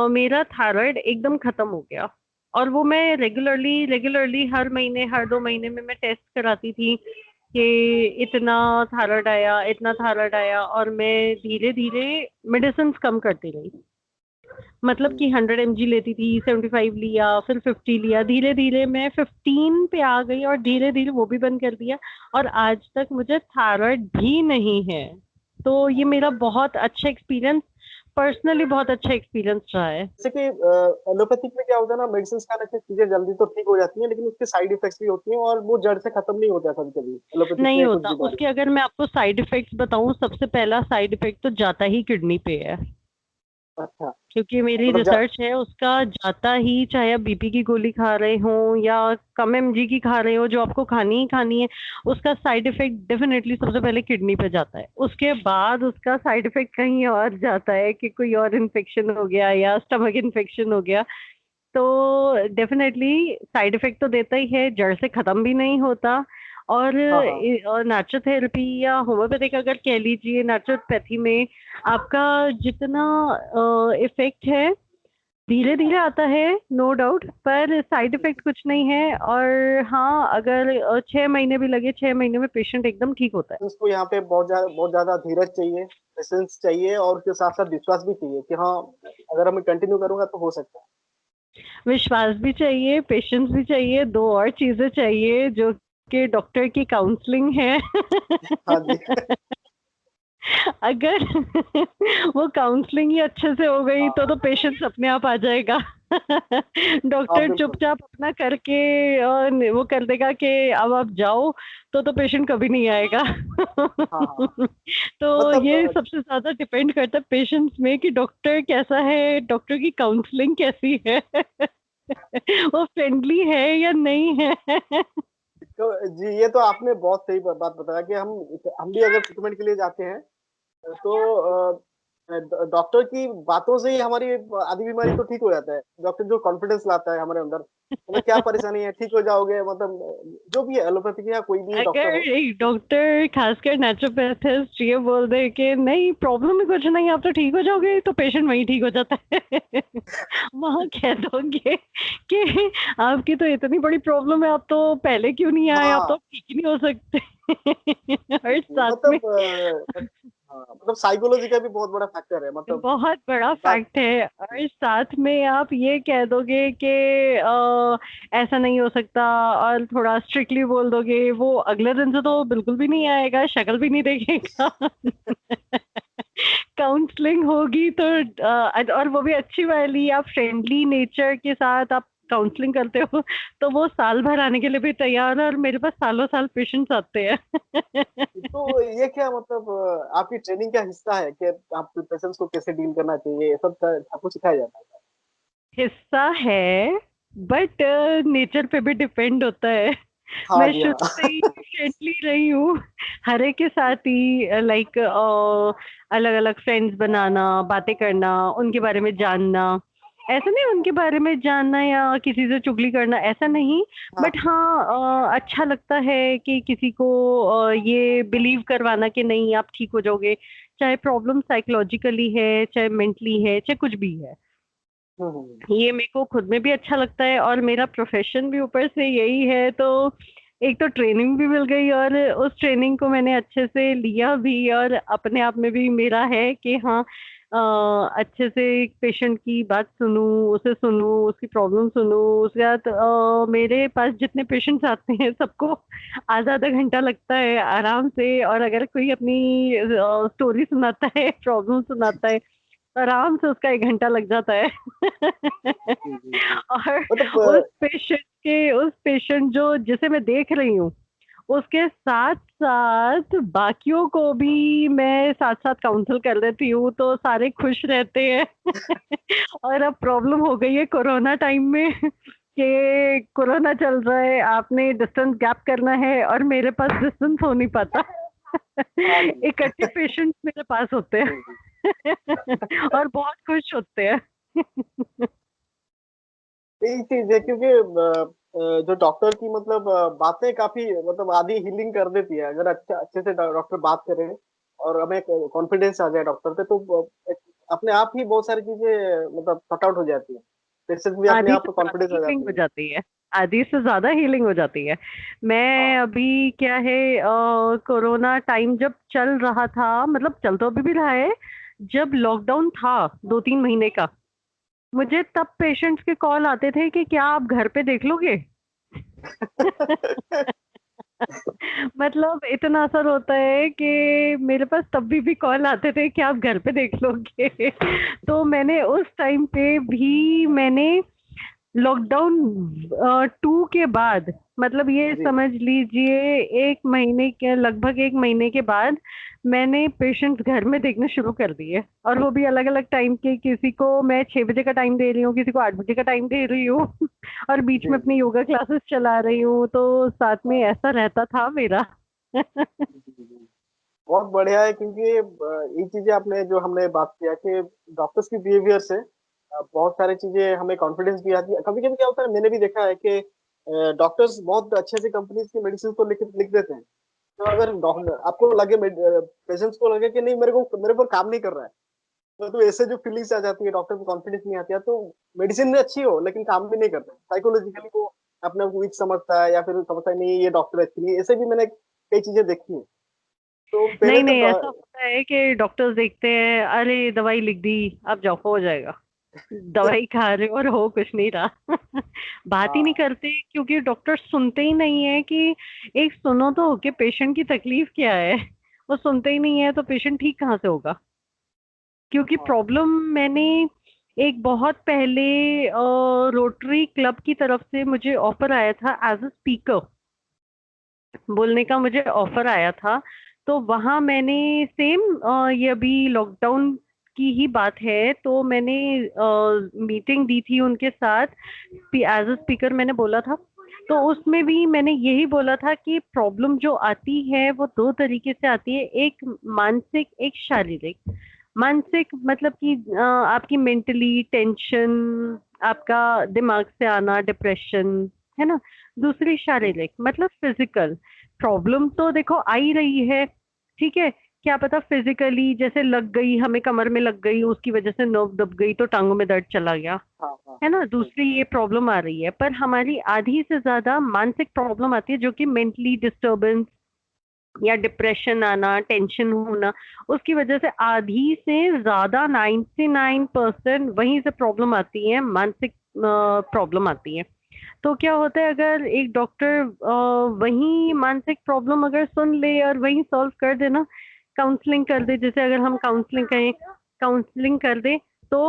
मेरा थायराइड एकदम खत्म हो गया। और वो मैं रेगुलरली रेगुलरली हर महीने हर 2 महीने में मैं टेस्ट कराती थी कि इतना थायराइड आया, इतना थायराइड आया। और मैं धीरे धीरे मेडिसिन कम करती रही। मतलब जी। कि 100 mg लेती थी, 75 लिया, फिर 50 लिया, धीरे धीरे मैं 15 पे आ गई और धीरे धीरे वो भी बंद कर दिया। और आज तक मुझे थायराइड भी नहीं है। तो ये मेरा बहुत अच्छा एक्सपीरियंस, पर्सनली बहुत अच्छा एक्सपीरियंस रहा है। जैसे कि एलोपैथिक में क्या होता है ना, मेडिसिन खाने से चीजें जल्दी तो ठीक हो जाती हैं लेकिन उसके साइड इफेक्ट्स भी होती हैं और वो जड़ से खत्म नहीं होता कभी कभी एलोपैथिक नहीं में कुछ होता बीमारी। उसके। अगर मैं आपको साइड इफेक्ट्स बताऊं, सबसे पहला साइड इफेक्ट तो जाता ही किडनी पे है। अच्छा, क्योंकि मेरी मतलब जा रिसर्च है उसका जाता ही, चाहे आप बीपी की गोली खा रहे हो या कम एमजी की खा रहे हो, जो आपको खानी ही खानी है, उसका साइड इफेक्ट डेफिनेटली सबसे पहले किडनी पे जाता है, उसके बाद उसका साइड इफेक्ट कहीं और जाता है कि कोई और इन्फेक्शन हो गया या स्टमक इन्फेक्शन हो गया। तो डेफिनेटली साइड इफेक्ट तो देता ही है, जड़ से खत्म भी नहीं होता। हाँ, हाँ। और नेचुरोथेरेपी या होम्योपैथिक अगर कह लीजिए, नेचुरोपैथी में आपका जितना इफेक्ट है धीरे धीरे आता है, नो डाउट, पर साइड इफेक्ट कुछ नहीं है। और हाँ, अगर 6 महीने भी लगे, 6 महीने में पेशेंट एकदम ठीक होता है। उसको यहाँ पे बहुत ज़्यादा धीरज चाहिए, पेशेंस चाहिए और उसके साथ-साथ विश्वास भी चाहिए कि हाँ, अगर मैं कंटिन्यू करूँगा तो हो सकता है। विश्वास भी चाहिए, पेशेंस भी चाहिए, दो और चीजें चाहिए जो कि डॉक्टर की काउंसलिंग है। हाँ जी। अगर वो काउंसलिंग ही अच्छे से हो गई तो हाँ, पेशेंस अपने आप आ जाएगा। हाँ, डॉक्टर बिल्कुल। चुपचाप अपना करके वो कर देगा कि अब आप जाओ, तो पेशेंट कभी नहीं आएगा। हाँ, हाँ। तो मतलब ये सबसे ज्यादा डिपेंड करता है पेशेंट्स में कि डॉक्टर कैसा है, डॉक्टर की काउंसलिंग कैसी है। वो फ्रेंडली है या नहीं है। तो जी, ये तो आपने बहुत सही बात बताया कि हम भी अगर ट्रीटमेंट के लिए जाते हैं तो डॉक्टर की बातों से ही हमारी आधी बीमारी तो ठीक हो जाता है। डॉक्टर जो कॉन्फिडेंस लाता है हमारे अंदर, मतलब क्या परेशानी है, ठीक हो जाओगे, मतलब जो भी है एलोपैथिक या कोई भी डॉक्टर हो। अगर एक डॉक्टर खासकर नेचुरोपैथिस्ट ये बोल दे कि नहीं प्रॉब्लम ही कुछ नहीं, आप तो ठीक हो जाओगे, तो पेशेंट वहीं ठीक हो जाता है। वहां कह दोगे कि आपकी तो इतनी बड़ी प्रॉब्लम है, आप तो पहले क्यों नहीं आए, आप तो हाँ, ठीक ही नहीं हो सकते। और जी, साथ में मतलब हाँ, मतलब साइकोलॉजी का भी बहुत बड़ा फैक्टर है मतलब बहुत बड़ा बात। फैक्ट है। और साथ में आप ये कह दोगे कि ऐसा नहीं हो सकता, और थोड़ा स्ट्रिक्टली बोल दोगे, वो अगले दिन से तो बिल्कुल भी नहीं आएगा, शक्ल भी नहीं देखेगा। काउंसलिंग होगी तो और वो भी अच्छी वाली, आप फ्रेंडली नेचर के साथ आप काउंसलिंग करते हो, तो वो साल भर आने के लिए भी तैयार है, और मेरे पास सालों साल पेशेंट्स आते हैं। तो ये क्या मतलब आपकी ट्रेनिंग का हिस्सा है कि आप पेशेंट्स को कैसे डील करना चाहिए, ये सब आपको सिखाया जाता है? हिस्सा है, बट नेचर पे भी डिपेंड होता है। हाँ मैं जी, शुरू से हाँ। ही फ्रेंडली रही हूँ, हर एक के साथ ही, लाइक अलग अलग फ्रेंड्स बनाना, बातें करना, उनके बारे में जानना। ऐसा नहीं उनके बारे में जानना या किसी से चुगली करना, ऐसा नहीं, हाँ, बट हाँ अच्छा लगता है कि किसी को ये बिलीव करवाना कि नहीं आप ठीक हो जाओगे, चाहे प्रॉब्लम साइकोलॉजिकली है, चाहे मेंटली है, चाहे कुछ भी है। हुँ, हुँ। ये मेरे को खुद में भी अच्छा लगता है, और मेरा प्रोफेशन भी ऊपर से यही है, तो एक तो ट्रेनिंग भी मिल गई, और उस ट्रेनिंग को मैंने अच्छे से लिया भी, और अपने आप में भी मेरा है कि हाँ अच्छे से एक पेशेंट की बात सुनूं, उसे सुनूं, उसकी प्रॉब्लम सुनूं। उसके बाद मेरे पास जितने पेशेंट्स आते हैं सबको आधा आधा घंटा लगता है आराम से, और अगर कोई अपनी स्टोरी सुनाता है, प्रॉब्लम सुनाता है, आराम से उसका 1 घंटा लग जाता है। जी, जी, जी। और मतलब उस पेशेंट जो जिसे मैं देख रही हूँ, उसके साथ-साथ बाकियों को भी मैं साथ-साथ काउंसल कर देती हूँ, तो सारे खुश रहते हैं। और अब प्रॉब्लम हो गई है कोरोना टाइम में कि कोरोना चल रहा है, आपने डिस्टेंस गैप करना है, और मेरे पास डिस्टेंस हो नहीं पाता। हाँ जी। इकट्ठे पेशेंट्स मेरे पास होते हुँ, हुँ। हैं। और बहुत खुश होते हैं। यही चीज़ है क्योंकि जो डॉक्टर की मतलब बातें काफ़ी मतलब आधी हीलिंग कर देती है। अगर अच्छे से डॉक्टर बात करे और हमें कॉन्फिडेंस आ जाए डॉक्टर पे तो एक अपने आप ही बहुत सारी चीज़ें मतलब सॉर्ट आउट हो जाती है। पेशेंट भी अपने आधी आप से ज़्यादा कॉन्फिडेंस आ हीलिंग जाती हो है। जाती है, आधी से ज़्यादा हीलिंग हो जाती है। मैं हाँ। अभी क्या है, कोरोना टाइम जब चल रहा था, मतलब चल तो अभी भी रहा है, जब लॉकडाउन था 2-3 महीने का, मुझे तब पेशेंट्स के कॉल आते थे कि क्या आप घर पे देख लोगे? मतलब इतना असर होता है कि मेरे पास तब भी कॉल आते थे कि आप घर पे देख लोगे। तो मैंने उस टाइम पे भी मैंने लॉकडाउन 2 के बाद, मतलब ये जी समझ लीजिए 1 महीने के, लगभग 1 महीने के बाद मैंने पेशेंट्स घर में देखने शुरू कर दिए, और वो भी अलग-अलग टाइम के। किसी को मैं 6 बजे का टाइम दे रही हूँ, किसी को 8 बजे का टाइम दे रही हूँ और बीच जी में जी अपनी योगा क्लासेस चला रही हूँ, तो साथ में ऐसा रहता था मेरा। जी जी जी। बहुत बढ़िया है, क्योंकि ये चीजें आपने जो हमने बात किया कि डॉक्टर्स की बिहेवियर से बहुत सारी चीजें हमें कॉन्फिडेंस भी आती है। कभी कभी क्या होता है, मैंने भी देखा है कि डॉक्टर्स बहुत अच्छे से कंपनीज की मेडिसिन तो लिख लिख देते हैं। तो अगर डॉक्टर आपको लगे, पेशेंट्स को लगे कि नहीं, मेरे पर काम नहीं कर रहा है, तो ऐसे जो फीलिंग्स आ जाती है, डॉक्टर को कॉन्फिडेंस नहीं आती है, तो मेडिसिन में अच्छी हो लेकिन काम भी नहीं करता है, साइकोलॉजिकली वो अपने आप को वीक समझता है, या फिर समझता है नहीं ये डॉक्टर अच्छी नहीं है। ऐसे भी मैंने कई चीजें देखी हैं। तो पहले नहीं, तो नहीं, ऐसा होता है कि डॉक्टर्स देखते हैं, अरे दवाई लिख दी, अब जाओ हो जाएगा। दवाई खा रहे हो और हो कुछ नहीं रहा। बात ही नहीं हाँ करते, क्योंकि डॉक्टर सुनते ही नहीं है कि एक सुनो तो कि पेशेंट की तकलीफ क्या है। वो सुनते ही नहीं है तो पेशेंट ठीक कहाँ से होगा। क्योंकि हाँ प्रॉब्लम मैंने एक बहुत पहले रोटरी क्लब की तरफ से मुझे ऑफर आया था एज अ स्पीकर, बोलने का मुझे ऑफर आया था। तो वहाँ मैंने सेम, ये अभी लॉकडाउन की ही बात है, तो मैंने मीटिंग दी थी उनके साथ, एज अ स्पीकर मैंने बोला था। तो उसमें भी मैंने यही बोला था कि प्रॉब्लम जो आती है वो दो तरीके से आती है, एक मानसिक, एक शारीरिक। मानसिक मतलब कि आपकी मेंटली टेंशन, आपका दिमाग से आना, डिप्रेशन, है ना। दूसरी शारीरिक मतलब फिजिकल प्रॉब्लम, तो देखो आ ही रही है, ठीक है। क्या पता फिजिकली जैसे लग गई, हमें कमर में लग गई, उसकी वजह से नर्व दब गई तो टांगों में दर्द चला गया, हाँ हाँ है हाँ। ना। दूसरी ये प्रॉब्लम आ रही है, पर हमारी आधी से ज्यादा मानसिक प्रॉब्लम आती है, जो कि मेंटली डिस्टरबेंस या डिप्रेशन आना, टेंशन होना, उसकी वजह से आधी से ज्यादा 99% वहीं से प्रॉब्लम आती है, मानसिक प्रॉब्लम आती है। तो क्या होता है, अगर एक डॉक्टर वही मानसिक प्रॉब्लम अगर सुन ले और वही सॉल्व कर दे ना, काउंसलिंग कर दे, जैसे अगर हम काउंसलिंग करें, काउंसलिंग कर दे, तो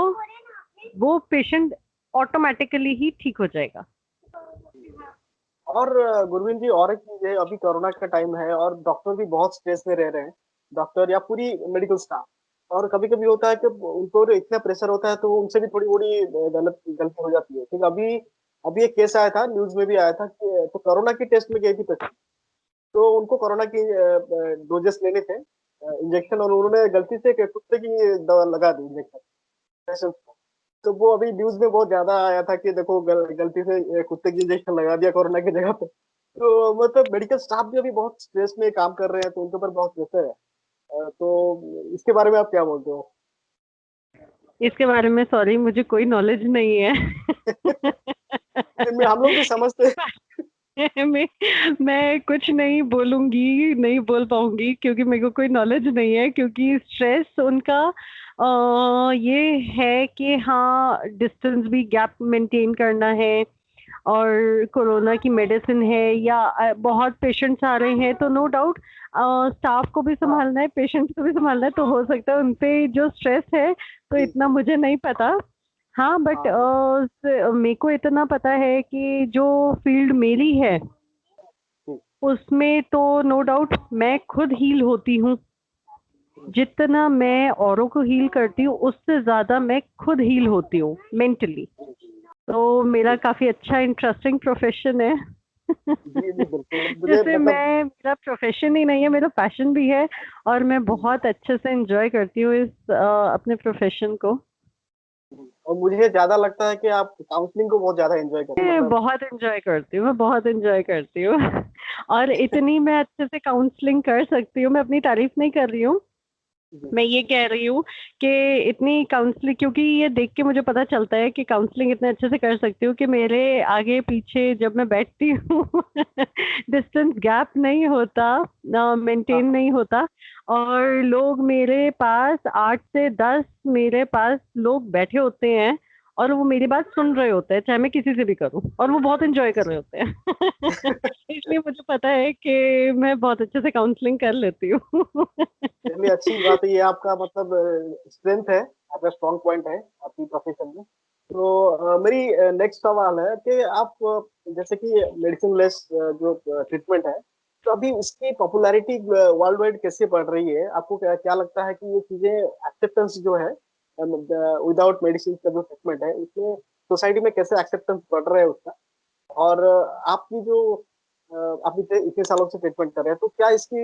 वो पेशेंट ऑटोमेटिकली ही ठीक हो जाएगा। और गुरवीन जी, और एक चीज है, अभी कोरोना का टाइम है और डॉक्टर भी बहुत स्ट्रेस में रह रहे हैं, डॉक्टर या पूरी मेडिकल स्टाफ। और कभी कभी होता है कि उनको इतना प्रेशर होता है, तो उनसे भी थोड़ी बड़ी गलत गलती हो जाती है। ठीक, अभी अभी एक केस आया था, न्यूज में भी आया था कि तो कोरोना की टेस्ट में गई थी पेशेंट। तो उनको कोरोना की डोजेस लेने थे, इंजेक्शन, और उन्होंने गलती से एक कुत्ते की दवा लगा दी इंजेक्शन। तो वो अभी न्यूज में बहुत ज्यादा आया था कि देखो गलती से कुत्ते की इंजेक्शन लगा दिया कोरोना की जगह पे। तो मतलब मेडिकल स्टाफ भी अभी बहुत स्ट्रेस में काम कर रहे हैं, तो उनके ऊपर बहुत प्रेशर है। तो इसके बारे में आप क्या बोलते हो? इसके बारे में सॉरी, मुझे कोई नॉलेज नहीं है। हम लोग भी समझते मैं मैं कुछ नहीं बोलूंगी, नहीं बोल पाऊंगी, क्योंकि मेरे को कोई नॉलेज नहीं है। क्योंकि स्ट्रेस उनका ये है कि हाँ, डिस्टेंस भी, गैप मेंटेन करना है, और कोरोना की मेडिसिन है, या बहुत पेशेंट्स आ रहे हैं, तो नो डाउट स्टाफ को भी हाँ संभालना है, पेशेंट्स को भी संभालना है, तो हो सकता है उनपे जो स्ट्रेस है, तो जी इतना जी मुझे नहीं पता। हाँ, बट हाँ जी मेरे को इतना पता है कि जो फील्ड मेरी है जी उसमें तो नो डाउट मैं खुद हील होती हूँ। जितना मैं औरों को हील करती हूँ, उससे ज्यादा मैं खुद हील होती हूँ मेंटली। तो मेरा जी काफी अच्छा इंटरेस्टिंग प्रोफेशन है। जी जी, बिल्कुल मुझे जैसे मतलब। मैं, मेरा प्रोफेशन ही नहीं है, मेरा पैशन भी है, और मैं बहुत अच्छे से एंजॉय करती हूँ इस अपने प्रोफेशन को। और मुझे ज्यादा लगता है कि आप काउंसलिंग को बहुत ज्यादा एंजॉय करते हैं, मैं मतलब। बहुत एंजॉय करती हूँ, मैं बहुत एंजॉय करती हूँ। और इतनी मैं अच्छे से काउंसलिंग कर सकती हूँ, मैं अपनी तारीफ नहीं कर रही हूँ, जी मैं ये कह रही हूँ कि इतनी काउंसलिंग, क्योंकि ये देख के मुझे पता चलता है कि काउंसलिंग इतने अच्छे से कर सकती हूँ कि मेरे आगे पीछे जब मैं बैठती हूँ डिस्टेंस गैप नहीं होता, हाँ मेंटेन हाँ नहीं होता, और लोग मेरे पास 8 से 10, मेरे पास लोग बैठे होते हैं, और वो मेरी बात सुन रहे होते हैं, चाहे मैं किसी से भी करूँ, और वो बहुत एंजॉय कर रहे होते हैं। इसलिए मुझे पता है कि मैं बहुत अच्छे से काउंसलिंग कर लेती हूँ। चलिए, अच्छी बात है, ये आपका मतलब स्ट्रेंथ है, आपका स्ट्रॉन्ग पॉइंट है आपकी प्रोफेशन में। तो मेरी नेक्स्ट सवाल है कि आप जैसे कि मेडिसिन लेस जो ट्रीटमेंट है, तो अभी इसकी पॉपुलैरिटी वर्ल्ड वाइड कैसे बढ़ रही है? आपको क्या क्या लगता है कि ये चीजें एक्सेप्टेंस जो है विदाउट मेडिसिन का जो ट्रीटमेंट है, उसमें सोसाइटी में कैसे एक्सेप्टेंस बढ़ रहा है उसका? और आपकी जो आप इतने इतने सालों से ट्रीटमेंट कर रहे हैं, तो क्या इसकी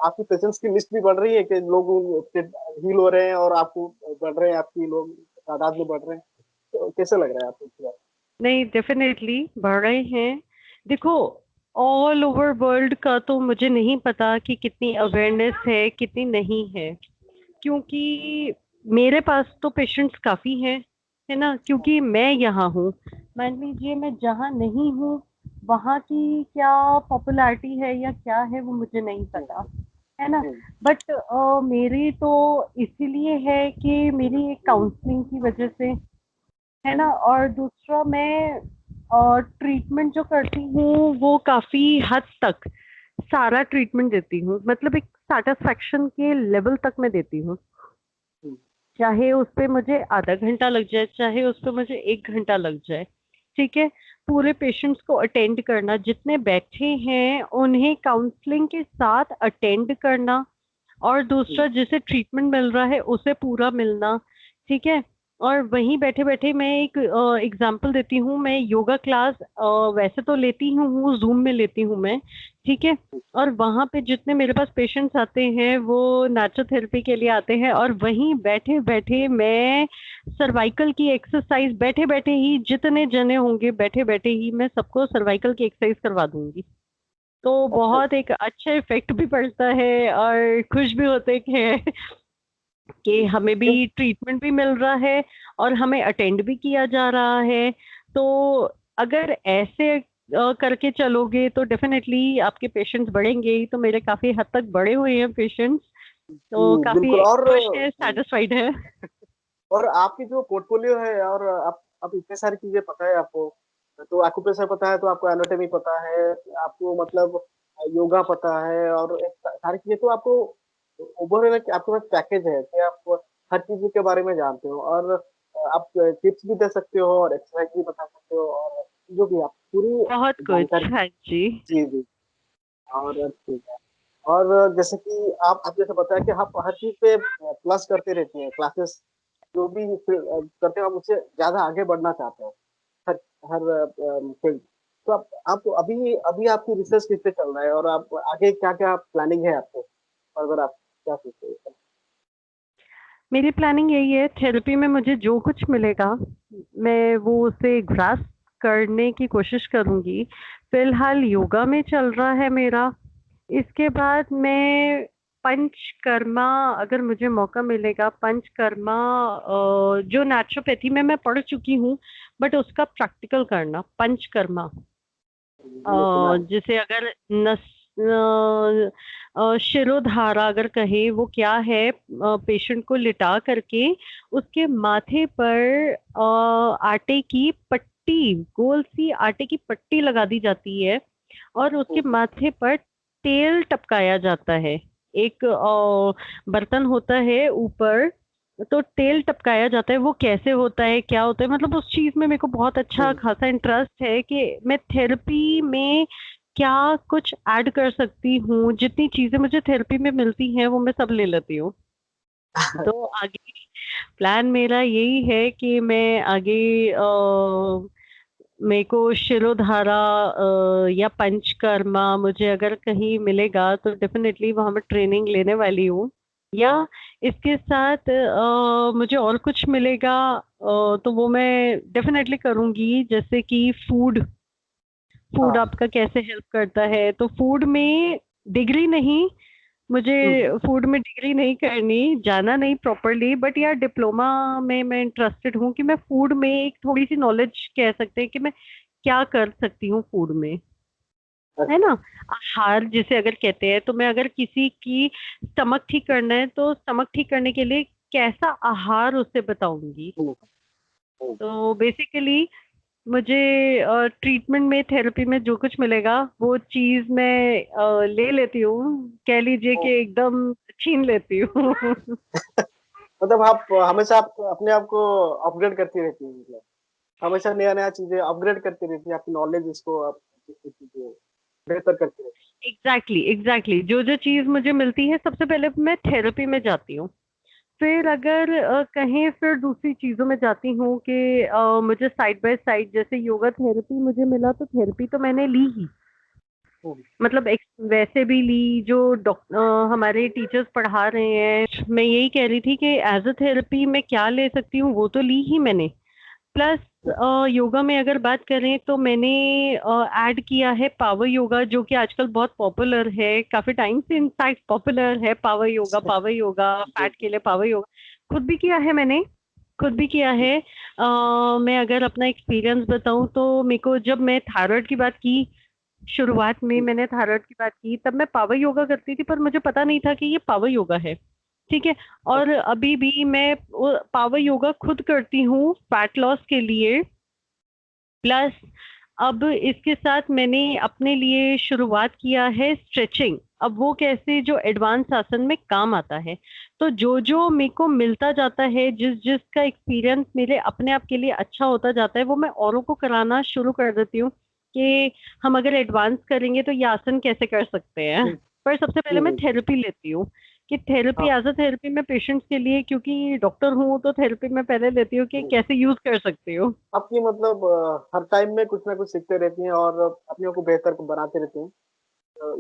आपकी पेशेंट्स की लिस्ट भी बढ़ रही है कि लोग हील हो रहे हैं और आपको बढ़ रहे हैं, आपकी लोग तादाद में बढ़ रहे हैं? तो कैसे लग रहा है आपको इसके बारे नहीं, डेफिनेटली बढ़ रहे हैं। देखो, ऑल ओवर वर्ल्ड का तो मुझे नहीं पता कि कितनी अवेयरनेस है कितनी नहीं है, क्योंकि मेरे पास तो पेशेंट्स काफी हैं, है ना, क्योंकि मैं यहाँ हूँ। मान लीजिए मैं जहाँ नहीं हूँ, वहाँ की क्या पॉपुलैरिटी है या क्या है वो मुझे नहीं में? पता, है ना। हम्म, बट मेरी तो इसीलिए है कि मेरी एक काउंसलिंग की वजह से, है ना। और दूसरा, मैं ट्रीटमेंट जो करती हूँ वो काफी हद तक सारा ट्रीटमेंट देती हूँ, मतलब एक सेटिस्फेक्शन के लेवल तक मैं देती हूँ। हम्म, चाहे उस पे मुझे आधा घंटा लग जाए, चाहे उस पे मुझे 1 घंटा लग जाए, ठीक है। पूरे पेशेंट्स को अटेंड करना, जितने बैठे हैं उन्हें काउंसलिंग के साथ अटेंड करना, और हम्म, दूसरा जिसे ट्रीटमेंट मिल रहा है उसे पूरा मिलना, ठीक है। और वहीं बैठे बैठे मैं एक एग्जांपल देती हूँ। मैं योगा क्लास वैसे तो लेती हूँ, जूम में लेती हूँ मैं, ठीक है। और वहां पे जितने मेरे पास पेशेंट्स आते हैं वो नेचुरोथेरेपी के लिए आते हैं, और वहीं बैठे बैठे मैं सर्वाइकल की एक्सरसाइज, बैठे बैठे ही जितने जने होंगे बैठे बैठे ही मैं सबको सर्वाइकल की एक्सरसाइज करवा दूंगी। तो अच्छा। बहुत एक अच्छा इफेक्ट भी पड़ता है, और खुश भी होते हैं कि हमें ये- भी ट्रीटमेंट भी मिल रहा है और हमें अटेंड भी किया जा रहा है। तो अगर ऐसे करके चलोगे तो डेफिनेटली आपके पेशेंट्स बढ़ेंगे ही। तो मेरे काफी हद तक बढ़े हुए हैं पेशेंट्स, तो काफी बिल्कुल। और खुश है, सेटिस्फाइड है। आपकी जो पोर्टफोलियो है, और आप इतने सारी चीजें पता है आपको, तो एक्यूप्रेशर पता है, तो आपको एनाटॉमी पता है, आपको मतलब योगा पता है, और सारी चीजें तो आपको ओवरऑल आपके पास पैकेज है कि आप हर चीज के बारे में जानते हो, और आप टिप्स भी दे सकते हो और एक्सरसाइज भी बता सकते हो, और जो भी आप पूरी बहुत कुछ, जानकारी। हाँ जी। जी जी। और ठीक है। और जैसे कि आप जैसे बताया कि आप हर चीज पे प्लस करते रहती हैं क्लासेस, जो भी करते हो आप उससे ज्यादा आगे बढ़ना चाहते हो, हर हर फील्ड। तो आप अभी अभी आपकी रिसर्च किस पे चल रहा है, और आप आगे क्या क्या प्लानिंग है आपको, और अगर आप क्या सोचते हो? मेरी प्लानिंग यही है, थेरेपी में मुझे जो कुछ मिलेगा मैं वो उसे ग्रास्प करने की कोशिश करूंगी। फिलहाल योगा में चल रहा है मेरा। इसके बाद मैं पंचकर्मा, अगर मुझे मौका मिलेगा, पंचकर्मा जो नेचुरोपैथी में मैं पढ़ चुकी हूँ, बट उसका प्रैक्टिकल करना पंचकर्मा। मैंने सुना है। जैसे अगर नस शिरोधारा अगर कहे, वो क्या है, पेशेंट को लिटा करके उसके माथे पर आटे की पट्टी, गोल सी आटे की पट्टी लगा दी जाती है, और उसके हम्म, माथे पर तेल टपकाया जाता है। एक बर्तन होता है ऊपर, तो तेल टपकाया जाता है। वो कैसे होता है, क्या होता है, मतलब उस चीज में मेरे को बहुत अच्छा हम्म, खासा इंटरेस्ट है कि मैं थेरेपी में क्या कुछ ऐड कर सकती हूँ। जितनी चीजें मुझे थेरेपी में मिलती हैं वो मैं सब ले लेती हूँ। तो आगे प्लान मेरा यही है कि मैं आगे मेरे को शिरोधारा या पंचकर्मा मुझे अगर कहीं मिलेगा तो डेफिनेटली वहां मैं ट्रेनिंग लेने वाली हूँ। या इसके साथ मुझे और कुछ मिलेगा तो वो मैं डेफिनेटली करूँगी। जैसे कि फूड, फूड हाँ। आपका कैसे हेल्प करता है, तो फूड में डिग्री नहीं, मुझे हम्म, फूड में डिग्री नहीं करनी, जाना नहीं प्रॉपरली, बट यार डिप्लोमा में मैं इंटरेस्टेड हूँ कि मैं फूड में एक थोड़ी सी नॉलेज कह सकते हैं कि मैं क्या कर सकती हूँ फूड में, है अच्छा। ना। आहार जिसे अगर कहते हैं, तो मैं अगर किसी की स्टमक ठीक करना है तो स्टमक ठीक करने के लिए कैसा आहार उसे बताऊंगी। हम्म, हम्म, तो बेसिकली मुझे ट्रीटमेंट में, थेरेपी में जो कुछ मिलेगा वो चीज मैं ले लेती हूँ, कह लीजिए हम्म। कि एकदम छीन लेती हूँ। मतलब आप हमेशा आप अपने आप को अपग्रेड करती रहती हैं मतलब। हमेशा नया नया चीजें अपग्रेड करती रहती है, आपकी नॉलेज इसको आप चीजें बेहतर करती रहती एग्जैक्टली एग्जैक्टली, जो जो चीज मुझे मिलती है सबसे पहले मैं थेरेपी में जाती हूँ। फिर अगर कहीं फिर दूसरी चीजों में जाती हूँ कि मुझे साइड बाय साइड, जैसे योगा थेरेपी मुझे मिला तो थेरेपी तो मैंने ली ही, है। मतलब वैसे भी ली जो हमारे टीचर्स पढ़ा रहे हैं। मैं यही कह रही थी कि एज अ थेरेपी मैं क्या ले सकती हूँ, वो तो ली ही मैंने। प्लस योगा में अगर बात करें तो मैंने ऐड किया है पावर योगा, जो कि आजकल बहुत पॉपुलर है, काफी टाइम से इनफैक्ट पॉपुलर है पावर योगा। पावर योगा जी फैट के लिए पावर योगा खुद भी किया है मैंने, खुद भी किया है। मैं अगर अपना एक्सपीरियंस बताऊं तो मेरे को, जब मैं थायराइड की बात की, शुरुआत में जी मैंने थायराइड की बात की, तब मैं पावर योगा करती थी पर मुझे पता नहीं था कि ये पावर योगा है। ठीक है। और अच्छा। अभी भी मैं पावर योगा खुद करती हूँ फैट लॉस के लिए। प्लस अब इसके साथ मैंने अपने लिए शुरुआत किया है स्ट्रेचिंग। अब वो कैसे, जो एडवांस आसन में काम आता है। तो जो जो मेरे को मिलता जाता है, जिस जिसका एक्सपीरियंस मेरे अपने आप के लिए अच्छा होता जाता है, वो मैं औरों को कराना शुरू कर देती हूँ कि हम अगर एडवांस करेंगे तो ये आसन कैसे कर सकते हैं। जी पर सबसे पहले मैं जी जी। थेरेपी लेती हूँ कि थेरेपी, हाँ। एज अ थेरेपी मैं पेशेंट्स के लिए, क्योंकि डॉक्टर हूँ तो थेरेपी मैं पहले लेती हूँ कि जी। कैसे यूज कर सकती हूँ। आपकी मतलब हर टाइम में कुछ ना कुछ सीखते रहती हैं और अपने को बेहतर बनाते रहती हैं,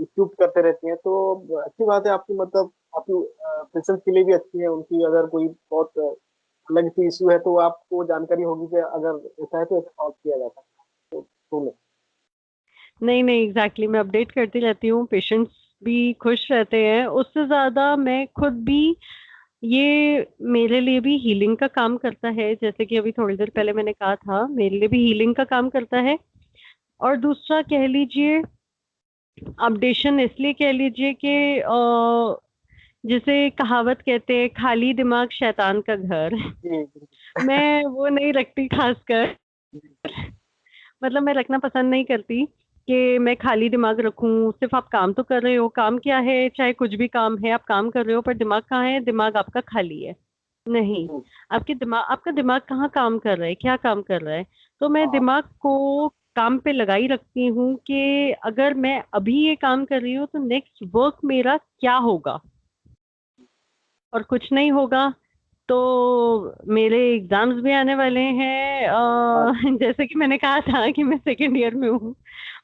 इक्विप करते रहती हैं, तो अच्छी बात है आपकी, मतलब आपकी पेशेंट के लिए भी अच्छी है, उनकी अगर कोई बहुत अलग सी इश्यू है तो आपको जानकारी होगी कि अगर ऐसा है तो ऐसा सॉल्व किया जाता है, तो नहीं नहीं, एग्जैक्टली, मैं अपडेट करती रहती हूँ, पेशेंट्स भी खुश रहते हैं। उससे ज्यादा मैं खुद भी, ये मेरे लिए भी हीलिंग का काम करता है, जैसे कि अभी थोड़ी देर पहले मैंने कहा था, मेरे लिए भी हीलिंग का काम करता है। और दूसरा कह लीजिए, अपडेशन इसलिए कह लीजिए कि जिसे कहावत कहते हैं, खाली दिमाग शैतान का घर। जी जी मैं वो नहीं रखती खासकर, मतलब मैं रखना पसंद नहीं करती कि मैं खाली दिमाग रखूं। सिर्फ आप काम तो कर रहे हो, काम क्या है, चाहे कुछ भी काम है, आप काम कर रहे हो पर दिमाग कहाँ है, दिमाग आपका खाली है। नहीं, जी। आपके दिमाग, आपका दिमाग कहाँ काम कर रहा है, क्या काम कर रहा है। तो मैं हाँ दिमाग को काम पे लगाई रखती हूँ कि अगर मैं अभी ये काम कर रही हूँ तो नेक्स्ट वर्क मेरा क्या होगा। और कुछ नहीं होगा तो मेरे एग्जाम्स भी आने वाले हैं। हाँ। जैसे कि मैंने कहा था कि मैं सेकंड ईयर में हूँ,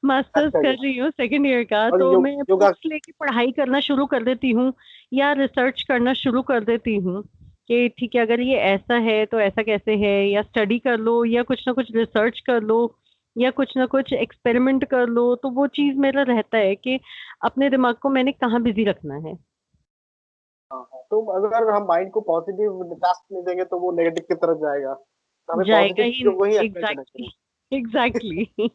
मास्टर्स अच्छा कर जी। रही हूँ सेकंड ईयर का, और तो मैं योगा। बुक्स लेके पढ़ाई करना शुरू कर देती हूँ या रिसर्च करना शुरू कर देती हूँ कि ठीक है, अगर ये ऐसा है तो ऐसा कैसे है, या स्टडी कर लो या कुछ ना कुछ रिसर्च कर लो या कुछ ना कुछ एक्सपेरिमेंट कर लो। तो वो चीज मेरा रहता है कि अपने दिमाग को मैंने कहाँ बिजी रखना है। हाँ हाँ। तो अगर हम माइंड को पॉजिटिव टास्क में देंगे तो वो नेगेटिव की तरफ जाएगा, तो हमें जाएगा पॉजिटिव ही, चीजों को ही अप्लाई करना एग्जैक्टली चाहिए। एग्जैक्टली।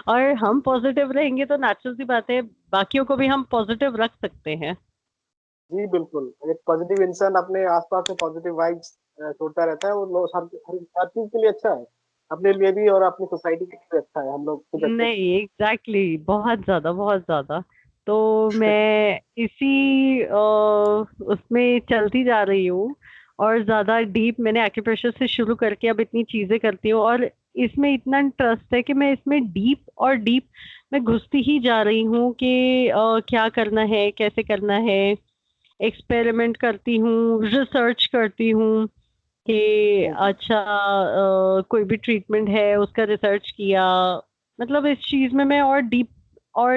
और हम पॉजिटिव रहेंगे तो नेचुरल सी बात है, बाकियों को भी हम पॉजिटिव रख सकते हैं। जी बिल्कुल, एक पॉजिटिव इंसान अपने आसपास में पॉजिटिव वाइब्स छोड़ता रहता है, और लोग हर चीज के लिए अच्छा है, अपने लिए भी और अपनी सोसाइटी के लिए भी अच्छा है, हम लोग खुद अच्छे नहीं, एग्जैक्टली, बहुत ज्यादा बहुत ज्यादा। तो मैं इसी उसमें चलती जा रही हूँ। और ज्यादा डीप मैंने एक्यूप्रेशर से शुरू करके अब इतनी चीजें करती हूँ, और इसमें इतना इंटरेस्ट है कि मैं इसमें डीप और डीप मैं घुसती ही जा रही हूँ कि क्या करना है, कैसे करना है। एक्सपेरिमेंट करती हूँ, रिसर्च करती हूँ कि हैं। अच्छा कोई भी ट्रीटमेंट है उसका रिसर्च किया। मतलब इस चीज में मैं और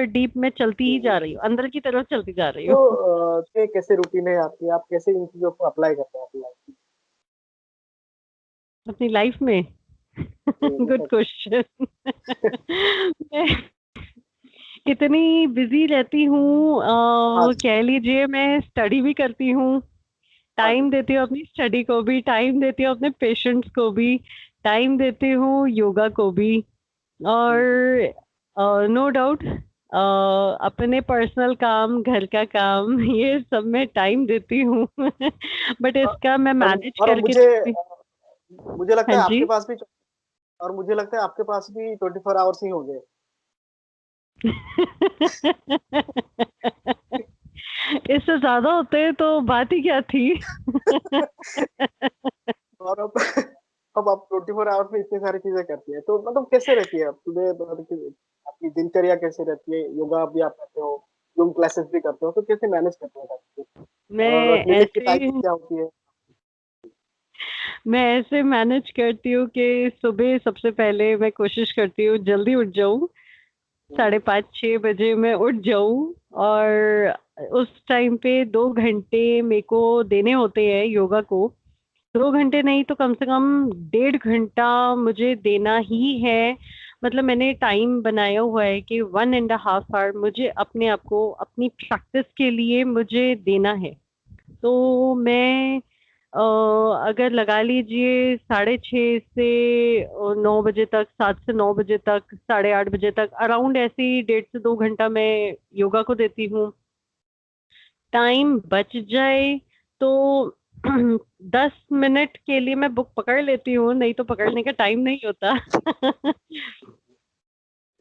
डीप में चलती जी ही जी जा रही जी। हूँ, अंदर की तरफ चलती जा रही तो हूँ। ये कैसे रूटीन है आपकी, आप कैसे इन चीजों को अप्लाई करते हैं अपनी लाइफ अपनी लाइफ में। में, गुड मतलब क्वेश्चन। मैं इतनी बिजी रहती हूँ, हाँ जी। कह लीजिए मैं स्टडी भी करती हूँ, हाँ जी। टाइम देती हूँ अपनी स्टडी को भी, टाइम देती हूँ अपने पेशेंट्स को भी, टाइम देती हूँ योगा को भी। जी जी। और नो डाउट अपने पर्सनल काम, घर का काम, ये सब में टाइम देती हूँ। बट इसका मैं मैनेज और करके मुझे रखती। मुझे लगता हाँ है जी। आपके पास भी, और मुझे लगता है आपके पास भी 24 आवर्स ही होंगे। इससे ज्यादा होते तो बात ही क्या थी। और अब अब आप 24 आवर्स में इतनी सारी चीजें करती हैं, तो मतलब कैसे रहती है आप सुबह, मतलब आपकी दिनचर्या कैसे रहती है? योगा भी आप करते हो, जूम क्लासेस भी करते हो, तो कैसे मैनेज करते हो सब कुछ? और मैं क्लिनिक की ऐसे टाइमिंग क्या होती है? मैं ऐसे मैनेज करती हूँ कि सुबह सबसे पहले मैं कोशिश करती हूँ जल्दी उठ जाऊं, हम्म, 5:30-6 बजे मैं उठ जाऊं। और उस टाइम पे 2 घंटे मेरे को देने होते हैं योगा को। 2 घंटे नहीं तो कम से कम 1.5 घंटा मुझे देना ही है। मतलब मैंने टाइम बनाया हुआ है कि 1.5 आवर मुझे अपने आप को अपनी प्रैक्टिस के लिए मुझे देना है। तो मैं अगर लगा लीजिए 6:30 से 9 बजे तक, 7 से 9 बजे तक, 8:30 बजे तक, अराउंड ऐसे ही 1.5 से 2 घंटा मैं योगा को देती हूँ। टाइम बच जाए तो 10 मिनट के लिए मैं बुक पकड़ लेती हूँ, नहीं तो पकड़ने का टाइम नहीं होता।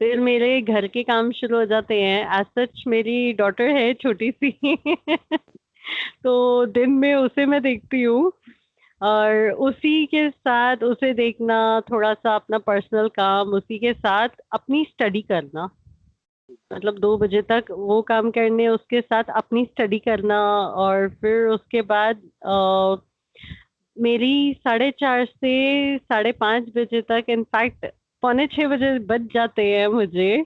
फिर मेरे घर के काम शुरू हो जाते हैं। एज सच मेरी डॉटर है छोटी सी। तो दिन में उसे मैं देखती हूँ, और उसी के साथ उसे देखना, थोड़ा सा अपना पर्सनल काम, उसी के साथ अपनी स्टडी करना। मतलब 2 बजे तक वो काम करने, उसके साथ अपनी स्टडी करना। और फिर उसके बाद मेरी 4:30 से 5:30 बजे तक, इनफैक्ट 5:45 बजे बज जाते हैं मुझे,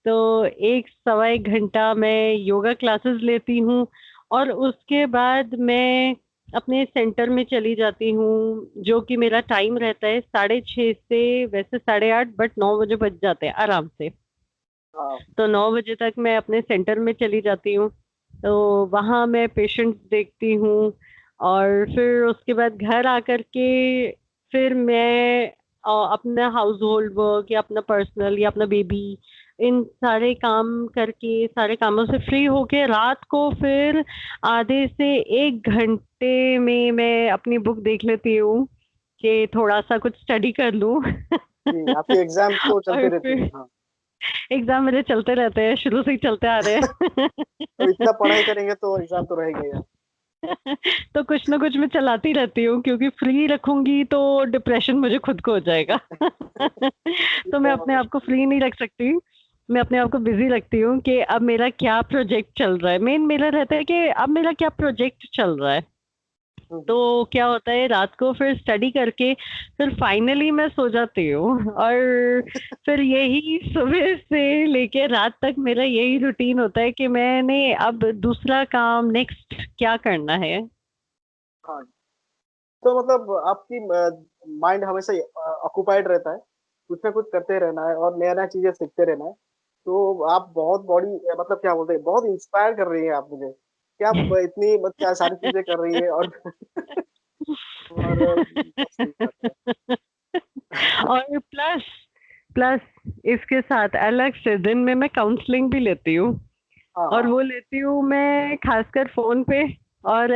तो 1 सवा 1 घंटा मैं योगा क्लासेस लेती हूँ। और उसके बाद मैं अपने सेंटर में चली जाती हूँ, जो कि मेरा टाइम रहता है 6:30 से वैसे 8:30, बट 9 बजे बज जाते हैं आराम से। हाँ। तो 9 बजे तक मैं अपने सेंटर में चली जाती हूँ। तो वहाँ मैं पेशेंट्स देखती हूँ। और फिर उसके बाद घर आकर के फिर मैं अपना हाउस होल्ड वर्क या अपना पर्सनल या अपना बेबी, इन सारे काम करके, सारे कामों से फ्री होके रात को फिर आधे से 1 घंटे में मैं अपनी बुक देख लेती हूँ कि थोड़ा सा कुछ स्टडी कर लूँ। जी, आपकी एग्जाम तो चलती और रहती है, फिर हाँ। एग्जाम मेरे चलते रहते हैं, शुरू से ही चलते आ रहे तो हैं। इतना पढ़ाई करेंगे तो एग्जाम तो रहेगा ही यार। तो कुछ ना कुछ मैं चलाती रहती हूँ, क्योंकि फ्री रखूंगी तो डिप्रेशन मुझे खुद को हो जाएगा। ये तो मैं अपने तो आप को फ्री नहीं रख सकती। मैं अपने आप को बिजी रखती हूँ कि अब मेरा क्या प्रोजेक्ट चल रहा है। मेन मेरा रहता है कि अब मेरा क्या प्रोजेक्ट चल रहा है। तो हम्म, क्या होता है, रात को फिर स्टडी करके फिर फाइनली मैं सो जाती हूँ। और फिर यही सुबह से लेके रात तक मेरा यही रूटीन होता है कि मैंने अब दूसरा काम नेक्स्ट क्या करना है। हाँ। तो मतलब आपकी माइंड हमेशा ऑक्युपाइड रहता है, कुछ ना कुछ करते रहना है और नया नया चीजें सीखते रहना है। तो आप बहुत बॉडी, मतलब क्या बोलते हैं, बहुत इंस्पायर कर रही हैं आप मुझे, क्या आप इतनी मतलब क्या सारी चीजें कर रही है। और और बहुत सही बात है। और प्लस प्लस इसके साथ अलग से दिन में मैं काउंसलिंग भी लेती हूँ। हाँ और हाँ। वो लेती हूँ मैं खासकर फोन पे। और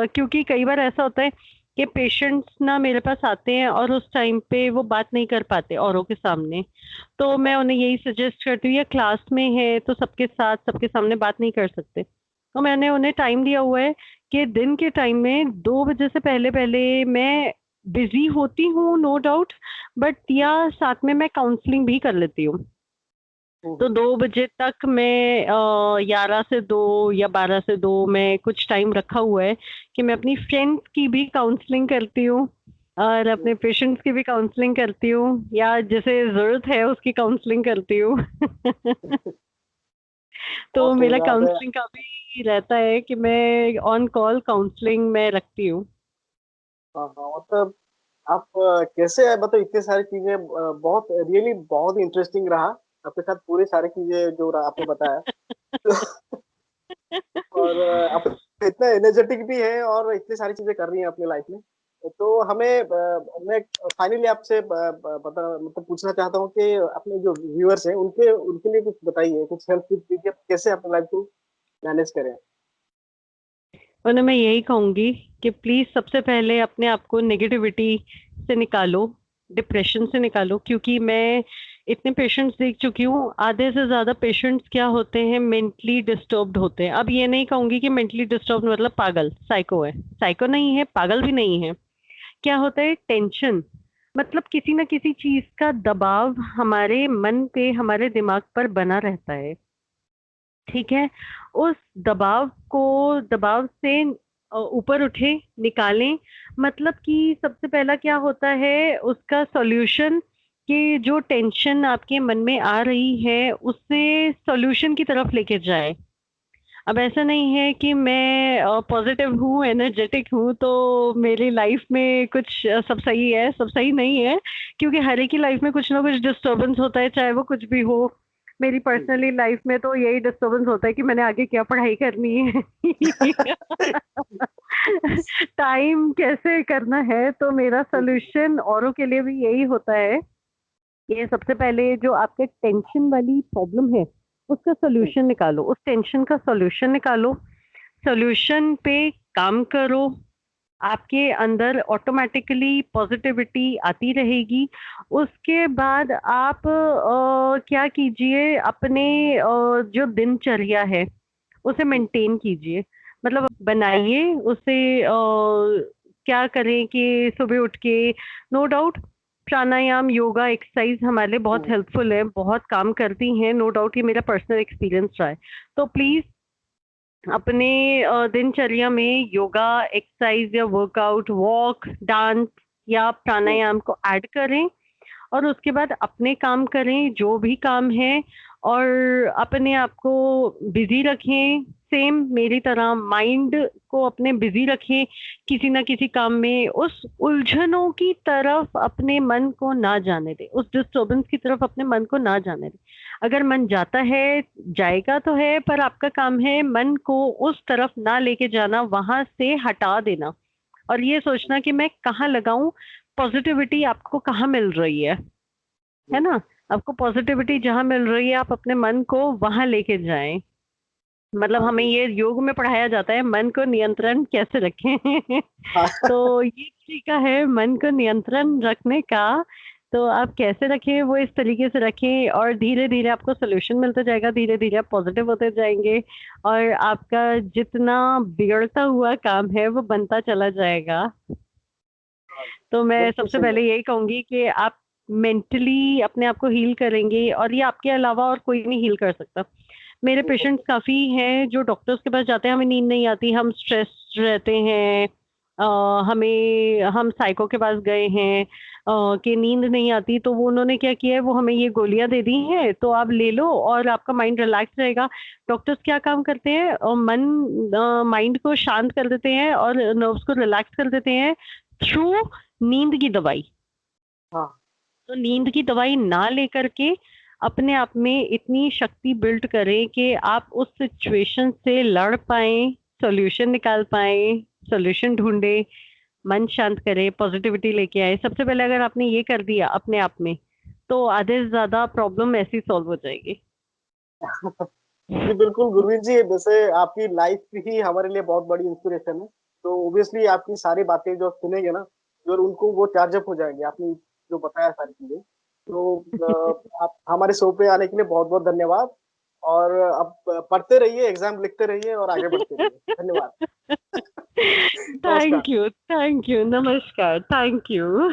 क्योंकि कई बार ऐसा होता है कि पेशेंट्स ना मेरे पास आते हैं और उस टाइम पे वो बात नहीं कर पाते औरों के सामने। तो मैं उन्हें यही सजेस्ट करती हूँ, या क्लास में है तो सबके साथ सबके सामने बात नहीं कर सकते, तो मैंने उन्हें टाइम दिया हुआ है कि दिन के टाइम में 2 बजे से पहले पहले मैं बिजी होती हूँ, नो डाउट, बट या साथ में मैं काउंसलिंग भी कर लेती हूँ। तो हम्म। 2 बजे तक मैं 11 से 2 या 12 से 2 मैं कुछ टाइम रखा हुआ है कि मैं अपनी फ्रेंड्स की भी काउंसलिंग करती हूँ, और अपने हम्म, पेशेंट्स की भी काउंसलिंग करती हूँ, या जिसे जरूरत है उसकी काउंसलिंग करती हूँ। बहुत तो सही मेरा बात है। काउंसलिंग का भी रहता है कि मैं ऑन कॉल काउंसलिंग में रखती हूँ। हाँ हाँ, मतलब आप कैसे है, मतलब इतनी सारी चीजें, बहुत रियली बहुत इंटरेस्टिंग रहा आपके साथ पूरी सारी चीजें जो आपने बताया। और आप इतना एनर्जेटिक भी है और इतनी सारी चीजें कर रही हैं अपनी लाइफ में। तो हमें मैं फाइनली आपसे बता मतलब पूछना चाहता हूँ कि अपने जो व्यूअर्स हैं उनके उनके लिए कुछ बताइए, कुछ हेल्प टिप्स दीजिए, कैसे अपनी लाइफ को मैनेज करें। उन्हें मैं यही कहूंगी कि प्लीज सबसे पहले अपने आप को नेगेटिविटी से निकालो, डिप्रेशन से निकालो। क्योंकि मैं इतने पेशेंट्स देख चुकी हूँ, आधे से ज्यादा पेशेंट्स क्या होते हैं, मेंटली डिस्टर्ब्ड होते हैं। अब ये नहीं कहूंगी कि मेंटली डिस्टर्ब्ड मतलब पागल साइको है, साइको नहीं है, पागल भी नहीं है। क्या होता है, टेंशन, मतलब किसी ना किसी चीज का दबाव हमारे मन पे, हमारे दिमाग पर बना रहता है। ठीक है। उस दबाव से ऊपर उठे, निकालें। मतलब कि सबसे पहला क्या होता है उसका सॉल्यूशन, कि जो टेंशन आपके मन में आ रही है उससे सॉल्यूशन की तरफ लेके जाए। अब ऐसा नहीं है कि मैं पॉजिटिव हूँ, एनर्जेटिक हूँ, तो मेरी लाइफ में कुछ सब सही है, सब सही नहीं है। क्योंकि हर एक की लाइफ में कुछ ना कुछ डिस्टर्बेंस होता है, चाहे वो कुछ भी हो। मेरी जी। पर्सनली लाइफ में तो यही डिस्टर्बेंस होता है कि मैंने आगे क्या पढ़ाई करनी है, टाइम कैसे करना है। तो मेरा सॉल्यूशन औरों के लिए भी यही होता है कि सबसे पहले जो आपके टेंशन वाली प्रॉब्लम है उसका जी। सॉल्यूशन निकालो, उस टेंशन का सॉल्यूशन निकालो, सॉल्यूशन पे काम करो। आपके अंदर ऑटोमेटिकली पॉजिटिविटी आती रहेगी। उसके बाद आप क्या कीजिए, अपने जो दिनचर्या है उसे जी। मेंटेन कीजिए। मतलब बनाइए उसे। क्या करें कि सुबह उठ के, नो डाउट, प्राणायाम, योगा, एक्सरसाइज हमारे लिए बहुत हम्म। हेल्पफुल है, बहुत काम करती हैं, नो डाउट। ये मेरा पर्सनल एक्सपीरियंस रहा है। तो प्लीज अपने दिनचर्या में योगा, एक्सरसाइज या वर्कआउट, वॉक, डांस या हम्म। प्राणायाम को ऐड करें। और उसके बाद अपने काम करें जो भी काम है, और अपने आप को बिजी रखें। सेम मेरी तरह माइंड को अपने बिजी रखें, किसी ना किसी काम में। उस उलझनों की तरफ अपने मन को ना जाने दें, उस डिस्टरबेंस की तरफ अपने मन को ना जाने दें। अगर मन जाता है, जाएगा तो है, पर आपका काम है मन को उस तरफ ना लेके जाना, वहां से हटा देना। और ये सोचना कि मैं कहाँ लगाऊं पॉजिटिविटी, आपको कहाँ मिल रही है जी। ना? आपको पॉजिटिविटी जहाँ मिल रही है, आप अपने मन को वहां लेके जाएं। मतलब हाँ हमें जी। ये योग में पढ़ाया जाता है मन को नियंत्रण कैसे रखें। हाँ। तो ये तरीका है मन को नियंत्रण रखने का। तो आप कैसे रखें, वो इस तरीके से रखें, और धीरे धीरे आपको सोल्यूशन मिलता जाएगा, धीरे धीरे आप पॉजिटिव होते जाएंगे, और आपका जितना बिगड़ता हुआ काम है वो बनता चला जाएगा। हाँ, तो मैं बिल्कुल सबसे सही पहले बात। यही कहूँगी कि आप मेंटली अपने आप को हील करेंगे, और ये आपके अलावा और कोई नहीं हील कर सकता। मेरे बिल्कुल पेशेंट्स सही। काफ़ी हैं जो डॉक्टर्स के पास जाते हैं, हमें नींद नहीं आती, हम स्ट्रेस रहते हैं। हम साइको के पास गए हैं कि नींद नहीं आती, तो वो उन्होंने क्या किया है, वो हमें ये गोलियाँ दे दी हैं, तो आप ले लो और आपका माइंड रिलैक्स रहेगा। डॉक्टर्स क्या काम करते हैं, माइंड को शांत कर देते हैं और नर्व्स को रिलैक्स कर देते हैं थ्रू नींद की दवाई। हाँ। तो नींद की दवाई ना लेकर के अपने आप में इतनी शक्ति बिल्ड करें कि आप उस सिचुएशन से लड़ पाएं, सॉल्यूशन निकाल पाएं, सॉल्यूशन ढूंढे, मन शांत करें, पॉजिटिविटी लेके आए। सबसे पहले अगर आपने ये कर दिया अपने आप में, तो आधे से ज्यादा प्रॉब्लम ऐसी सॉल्व हो जाएगी। जी, बिल्कुल गुरमीत जी, वैसे आपकी लाइफ ही हमारे लिए बहुत बड़ी इंस्पिरेशन है। तो ऑब्वियसली आपकी सारी बातें जो सुनेंगे ना, जो उनको वो चार्ज अप हो जाएंगे, आपने जो बताया सारी चीजें। तो आप हमारे शो पे आने के लिए बहुत बहुत धन्यवाद। और अब पढ़ते रहिए, एग्जाम लिखते रहिए और आगे बढ़ते रहिए। धन्यवाद। नमस्कार। थैंक यू, नमस्कार, थैंक यू।